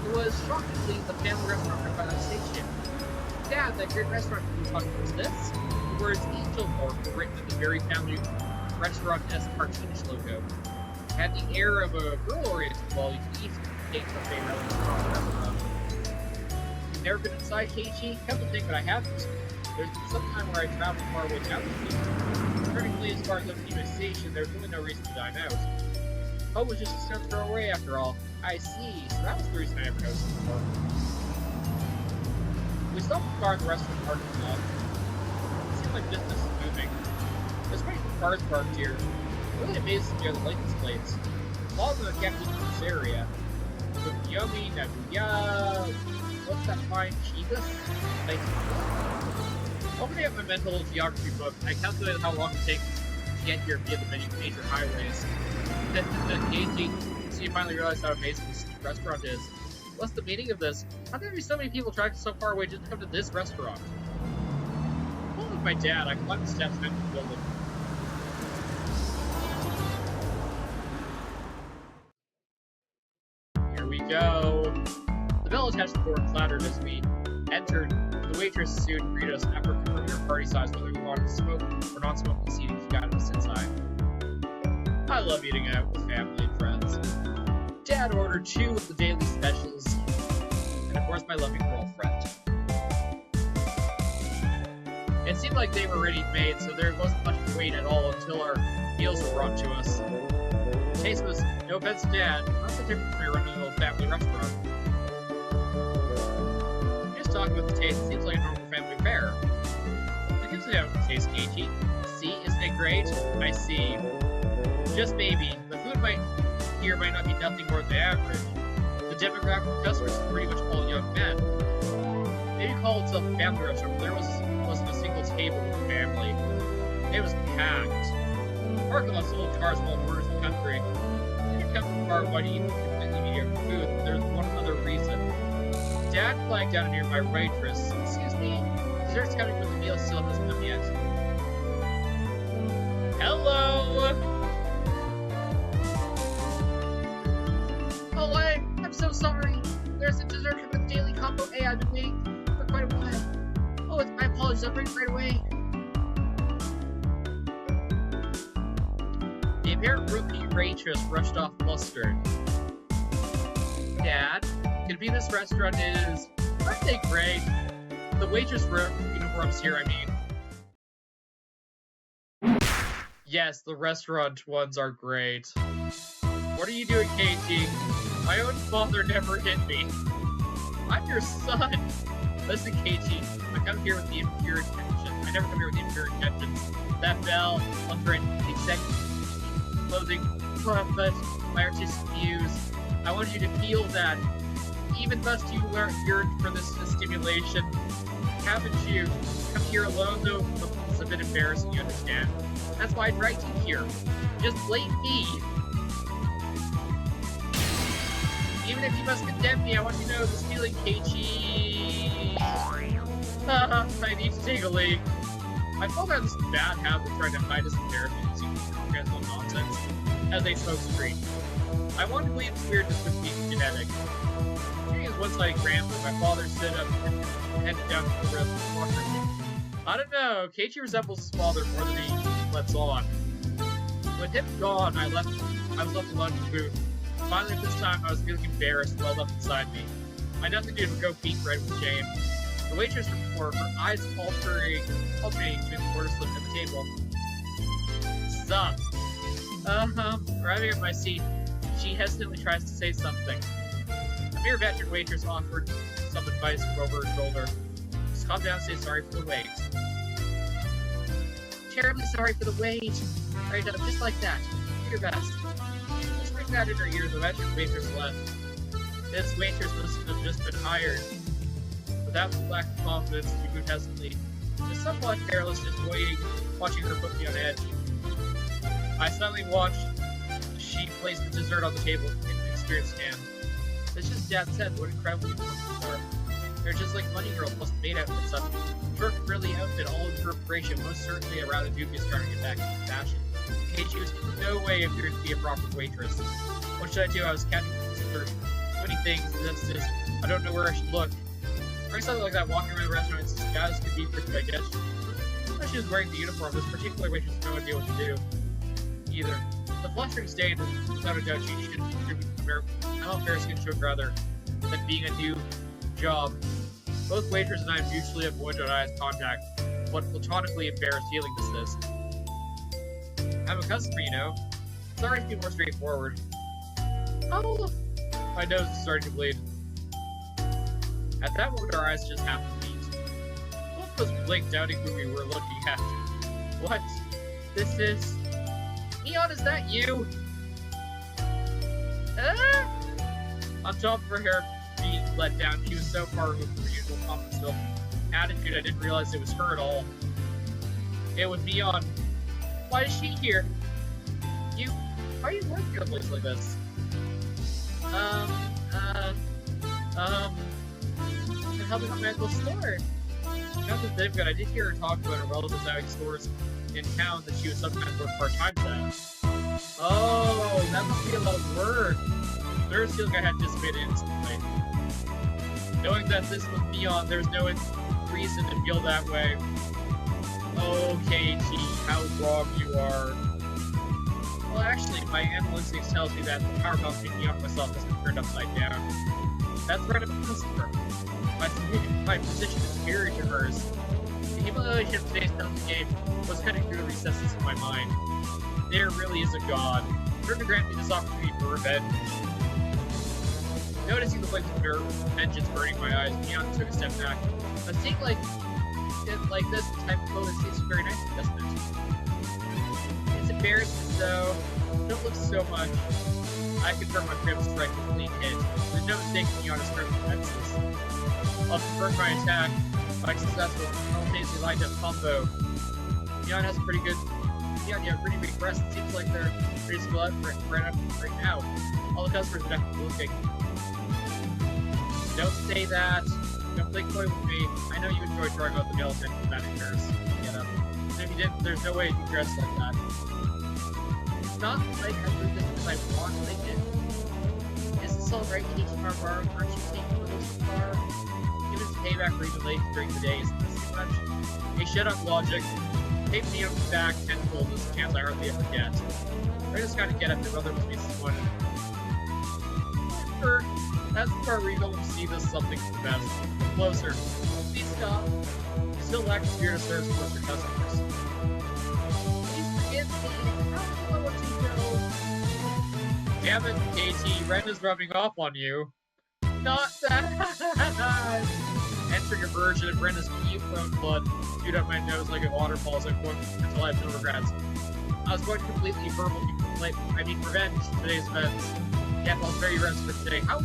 It was shockingly the family restaurant right by the station. Dad, that great restaurant you were talking about, was this? The words Angel Pork were written in the very family restaurant-esque cartoonish logo. It had the air of a girl-oriented wall you could easily take to a favorite restaurant. You've never been inside Keiichi? Come to think that I haven't. There's been some time where I traveled far away down the sea. Currently, as far as Okinawa Station, there's really no reason to dine out. Oh, it was just a stone's throw away after all. I see, so that was the reason I never noticed it before. We stopped the car in the restaurant parking lot. It seemed like business is moving. There's quite a few cars parked here. It really amazes me at the license plates. A lot of them are kept in this area. Yomi, Nagoya, what's that fine? Chibas? Like, opening up my mental geography book, I calculated how long it takes to get here via the major highways. Keiichi, so you finally realize how amazing this restaurant is. What's the meaning of this? How can there be so many people traveling so far away just to come to this restaurant? Along with my dad, I climbed the steps and entered the building. Here we go. The bell attached to the door clattered as we entered. The waitress soon greeted us after confirming our party size whether we wanted to smoke or non-smoking seating to guide us inside. I love eating out with family and friends. Dad ordered 2 of the daily specials, and of course my loving girlfriend. It seemed like they were already made, so there wasn't much wait at all until our meals were brought to us. The taste was, no offense to Dad, not so different from your run-of-the-mill family restaurant. Just talking about the taste, it seems like a normal family fare. It gives me out the taste, Keiichi. See, isn't it great? I see. Just maybe, the food here might not be nothing more than average. The demographic of customers is pretty much all young men. Maybe call itself a family restaurant, but there wasn't a single table with a family. It was packed. Parking lots full of cars from all corners of the country. If you come from far, why do you eat completely mediocre food? There's one other reason. Dad flagged down a nearby waitress. Excuse me, dessert's coming, but the meal still hasn't come yet. Hello! Oh, I'm so sorry. There's a dessert from the daily combo A I've been waiting for quite a while. Oh, my apologies, I'll bring it right away. The apparent rookie waitress rushed off flustered. Dad, could it be this restaurant is... Aren't they great? The waitress uniforms here, I mean. Yes, the restaurant ones are great. What are you doing, Keiichi? My own father never hit me. I'm your son. Listen, Keiichi, I come here with the impure intention. I never come here with the impure intentions. That bell, under executive clothing, but my artistic views. I want you to feel that. Even must you yearn for this stimulation. Haven't you? Come here alone, though. It's a bit embarrassing, you understand. That's why I dragged you here. Just blame me. Even if you must condemn me, I want you to know this feeling, Keiichi. I need to take a leak. My father has this bad habit of trying to hide his embarrassment using transcendental nonsense as they smoke street. I want to believe his weirdness would be genetic. During his one-sided gambling, my father stood up and headed down to the rest of the walker. I don't know, Keiichi resembles his father more than he lets on. With him gone, I was left alone in the booth. Finally, at this time, I was feeling embarrassed and welled up inside me. I had nothing to do but go beat red with shame. The waitress from before, her eyes alternating between the order slip and the table. Sup? Arriving at my seat, she hesitantly tries to say something. A mere veteran waitress offered some advice from over her shoulder. Just calm down and say sorry for the wait. Terribly sorry for the wait. Right up, just like that. Do your best. That in her ear, the veteran waitress left. This waitress must have just been hired. Without the lack of confidence, she moved hesitantly. Just somewhat careless, just watching her put me on edge. I suddenly watched she placed the dessert on the table in an experienced hand. It's just Dad said what incredible uniforms are. They're just like Money Girl plus made outfit and such. Short, frilly outfit, all in preparation, most certainly a rather dubious trying to get back into fashion. Keiichi was in no way appeared to be a proper waitress. What should I do? I was counting for 20 things, and that's just, I don't know where I should look. Or something like that, walking around the restaurant, it's just guys could be pretty, I guess. As she was wearing the uniform, this particular waitress had no idea what to do. either. The flustering state is without a doubt she should contribute to I'm embarrassing to rather than being a new job. Both waitress and I mutually avoid eye contact. What platonically embarrassed feeling this is. I'm a customer, you know. Sorry to be more straightforward. Oh, my nose is starting to bleed. At that moment, our eyes just happened to meet. Both of us blinked, doubting who we were looking at. What? This is... Neon, is that you? On top of her hair being let down, she was so far removed from her usual confident attitude, I didn't realize it was her at all. It was Neon. Why is she here? Why are you working at a place like this? I'm helping out my uncle's store. Not that they've got, I did hear her talk about her relatives having stores in town that she would sometimes work part-time at. Oh, that must be a lot of work. There was feeling I had anticipated instantly. Knowing that this was Neon, there was no reason to feel that way. Oh, KT, how wrong you are. Well, actually, my analytics tells me that the power balance between me and myself has been turned upside down. That's right, I'm a customer. My position is superior to hers. The humiliation of today's penalty game was cutting through the recesses of my mind. There really is a god. Turn to grant me this opportunity for revenge. Noticing the flames of nerve, vengeance burning my eyes, Neon took a step back. A scene like this type of moment seems very nice, doesn't it? It's embarrassing, though. Don't look so much. I confirm my grip strike with a clean hit. There's no mistaking Neon's grip defenses. I'll confirm my attack by successful, simultaneously lined up combo. Neon has a pretty good. Neon, you have pretty big breasts. It seems like they're pretty split right now. All the customers are definitely looking. Don't say that. Don't play coy with me. I know you enjoy drawing out the skeleton from that occurs. Get up. And if you didn't, there's no way you'd be dressed like that. It's not like I do this because I want to make it. Is this alright, Kate Marbar? Aren't you taking a little too far? Even it's payback for even late during the day. Isn't this too much? Hey, shut up, logic. Tape me on the back tenfold is a chance I hardly ever get. I just gotta get up, your brother must be disappointed. That's the part where you go and see this something for the best. Closer. Please stop. You still lack the spirit of service towards your customers. Please forgive me. How do I want to go? Damn it, KT. Ren is rubbing off on you. Not that. Entering a version of Brenda's pea-prone blood shoot up my nose like a waterfall as I quote until I have no regrets. I was going to completely revenge today's events. Yeah, I was very rest for today. How?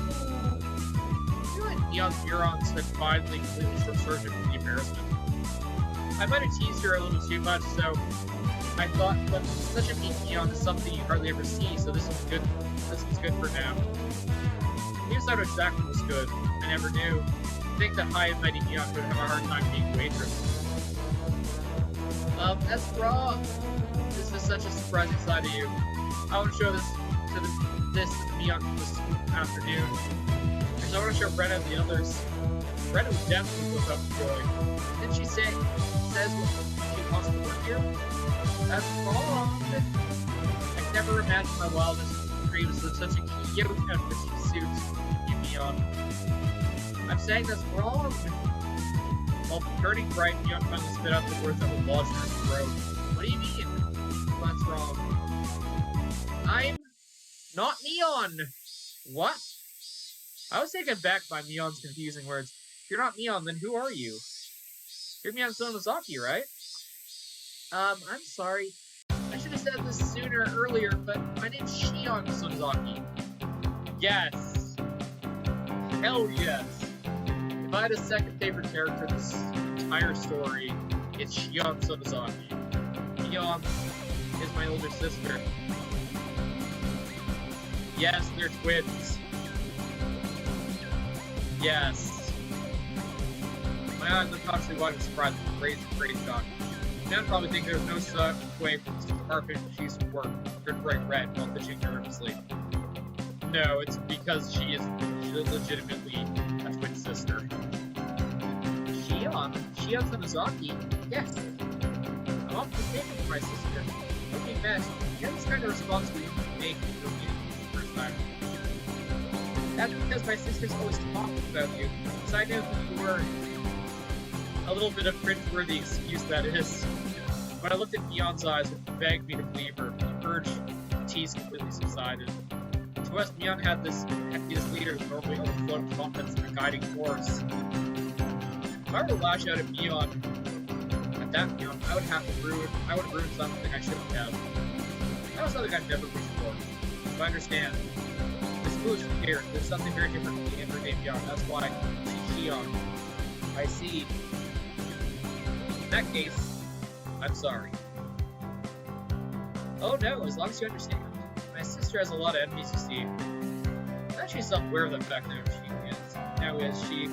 You and Neon's neurons had finally completely short-circuited from the embarrassment. I might have teased her a little too much, so I thought, but such a meek Neon is something you hardly ever see, so this was good. This was good for now. Here's how exactly was good. I never knew. I think that high and mighty Neon would have a hard time being a waitress. That's wrong. This is such a surprising side of you. I want to show this to the Neon this afternoon. Because I want to show Brenna and the others. Brenna was definitely filled up with joy. Didn't she says what she wants to work here? That's wrong. I never imagined my wildest dreams with such a cute and pretty suit. You Neon. I'm saying that's wrong. While turning bright, Neon finally spit out the words that would lodge in her throat. What do you mean? That's wrong. I'm not Neon! What? I was taken aback by Neon's confusing words. If you're not Neon, then who are you? You're Neon Sonozaki, right? I'm sorry. I should have said this earlier, but my name's Shion Sonozaki. Yes! Hell yes! If I had a second favorite character in this entire story, it's Shion Sonozaki. Neon is my older sister. Yes, they're twins. Yes. My eyes unconsciously wide in surprise and great shock. Now probably think there's no such way for this department she's work turned bright red while fidgeting nervously. No, it's because she's legitimately a twin sister. Shion Sonozaki? Yes. I'm off the table for my sister. When we met, you had this kind of response we didn't make when we were meeting for the first time. That's because my sisters always talked about you, so I knew who you were. A little bit of cringeworthy excuse that is. When I looked at Mion's eyes, it begged me to believe her. The urge to tease completely subsided. To us, Mion had this leader who normally overflowed confidence and a guiding force. If I were to lash out at Mion, at that Mion, I would have ruined something I shouldn't have. That was something I'd never wished for. So I understand. This foolish here, there's something very different from the everyday Mion. That's why she's Shion. I see. In that case, I'm sorry. Oh no, as long as you understand. My sister has a lot of enemies, you see. I'm actually self-aware of the fact that she's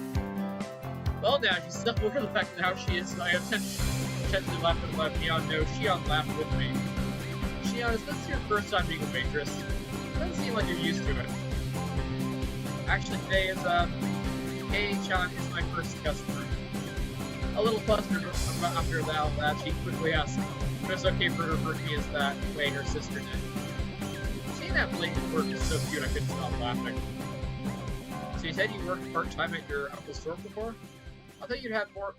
self-aware of the fact that how she is, so I intentionally laughed and let Mion know Shion laughed with me. Shion, is this your first time being a waitress? It doesn't seem like you're used to it. Actually, today is, Kei-chan is my first customer. A little flustered after that, she quickly asked if it was okay for her to refer to me as that way her sister did. Seeing that blatant quirk was so cute I couldn't stop laughing. So you said you worked part-time at your uncle's store before? I thought you'd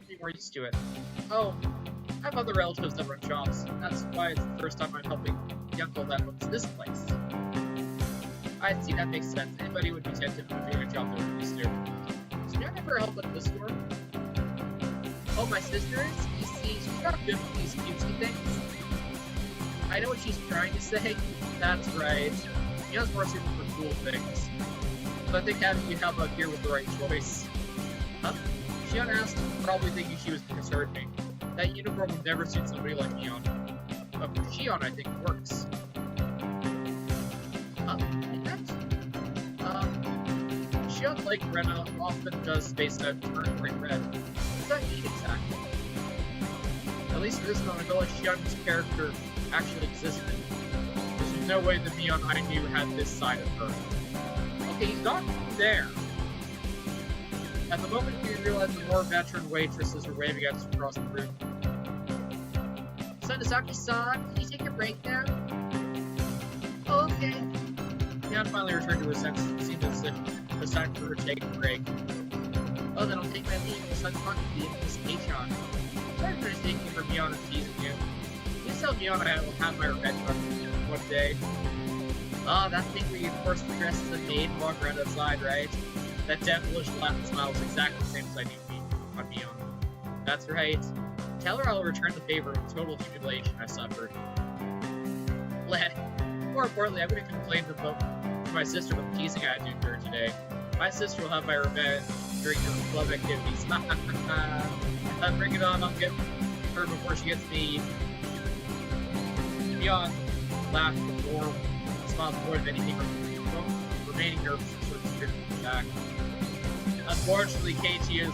be more used to it. Oh, I have other relatives that run shops. That's why it's the first time I'm helping the uncle that owns this place. I see, that makes sense. Anybody would be tempted to do a job they were used to. So you ever help at this store? Oh, my sister is? You see, she's not good with these cutesy things. I know what she's trying to say. That's right. Mion's more suited for cool things. So I think having you help out here was the right choice. Huh? Shion asked, probably thinking she was misheard me. That uniform would never suit somebody like Mion. But for Shion, I think it works. Shion, like Rena, often does space out and turn bright red. What does that mean exactly? At least for this moment, I feel like Shion's character actually existed. There's no way the Mion I knew had this side of her. Okay, he's not there. At the moment, we realize the more veteran waitresses are waving at us across the room. Sanasaki-san, can you take a break now? Oh, okay. Mion finally returned to her senses and seemed as if it was time for her to take a break. Oh, then I'll take my leave. The sun's talking to me in this H-on. Sorry for mistaking for Mion and teasing you. Please tell Mion I will have my revenge on one day. Ah, that thing where you forced the dress as a maid and walk around outside, right? That devilish laugh and smile was exactly the same as I knew on Mion. That's right. Tell her I'll return the favor with total humiliation I suffered. More importantly, I'm going to complain to my sister about the teasing I had to her today. My sister will have my revenge during her club activities. Bring it on, I'll get her before she gets me. Mion laughed before, smiled more than anything, remaining nervous and sort of scared to come back. Unfortunately, Keiichi is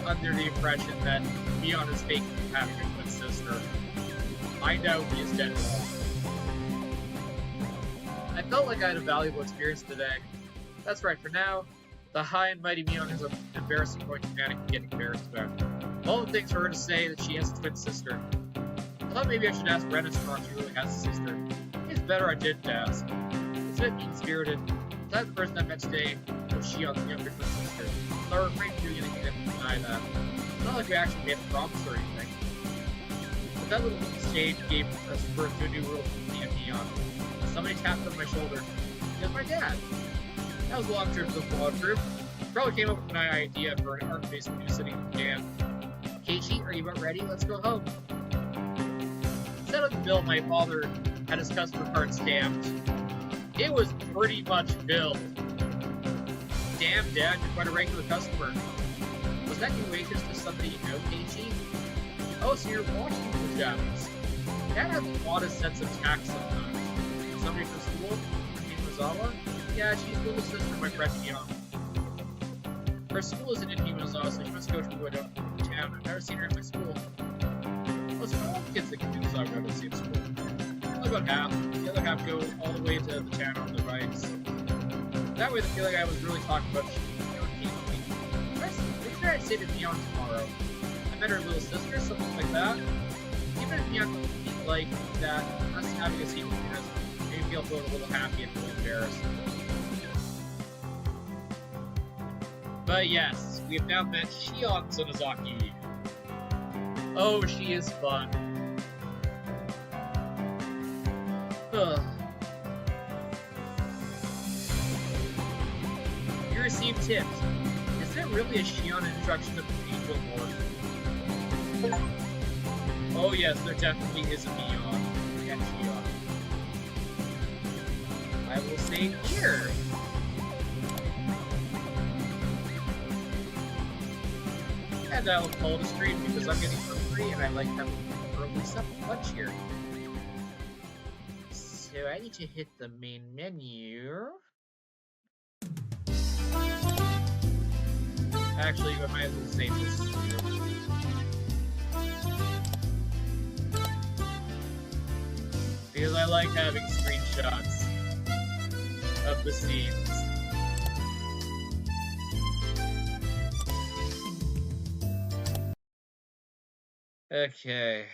under the impression that Mion is faking having a twin sister. I know he is dead wrong. I felt like I had a valuable experience today. That's right, for now, the high and mighty Mion has an embarrassing point to panic and get embarrassed about. All the things for her to say that she has a twin sister. I thought maybe I should ask Ren if she really has a sister. It's better I didn't ask. It's a bit mean-spirited. The type of person I met today was Shion's younger twin sister. So I refrained from doing anything that would deny that. It's not like we actually made a promise or anything. But that little exchange gave us birth to a new world for me and Mion. Somebody tapped on my shoulder. It was my dad. That was a long trip to the vlog group. Probably came up with an idea for an art-based new city in Japan. Keiichi, are you about ready? Let's go home. Instead of the bill, my father had his customer card stamped. It was pretty much filled. Damn, Dad, you're quite a regular customer. Was that new waitress just somebody you know, Keiichi? Oh, so you're washing pajamas. Dad has the oddest sense of tact sometimes. Somebody from school? Himazawa? Yeah, she's the little sister of my friend Mion. Her school isn't in Himazawa, so she must go to a different town. I've never seen her after school. Most of all the kids that can do Himazawa go to the same school. Only about half. The other half go all the way to the town on their bikes. That way, the feeling I was really talking about Mion came to me. What should I say to Mion tomorrow? I met her little sister, something like that. Even if Mion like that us having a sequel has made me feel a little happy and a little embarrassed. But yes, we have now met Shion Sonozaki. Oh, she is fun. Ugh. You received tips. Is there really a Shion introduction of Angel Lord? Oh yes, there definitely is a Beyond at Shion. I will say here. And I will call it a stream because I'm getting hungry and I like having early lunch here. So I need to hit the main menu. Actually, I might as well save this too. Because I like having screenshots of the scenes. Okay.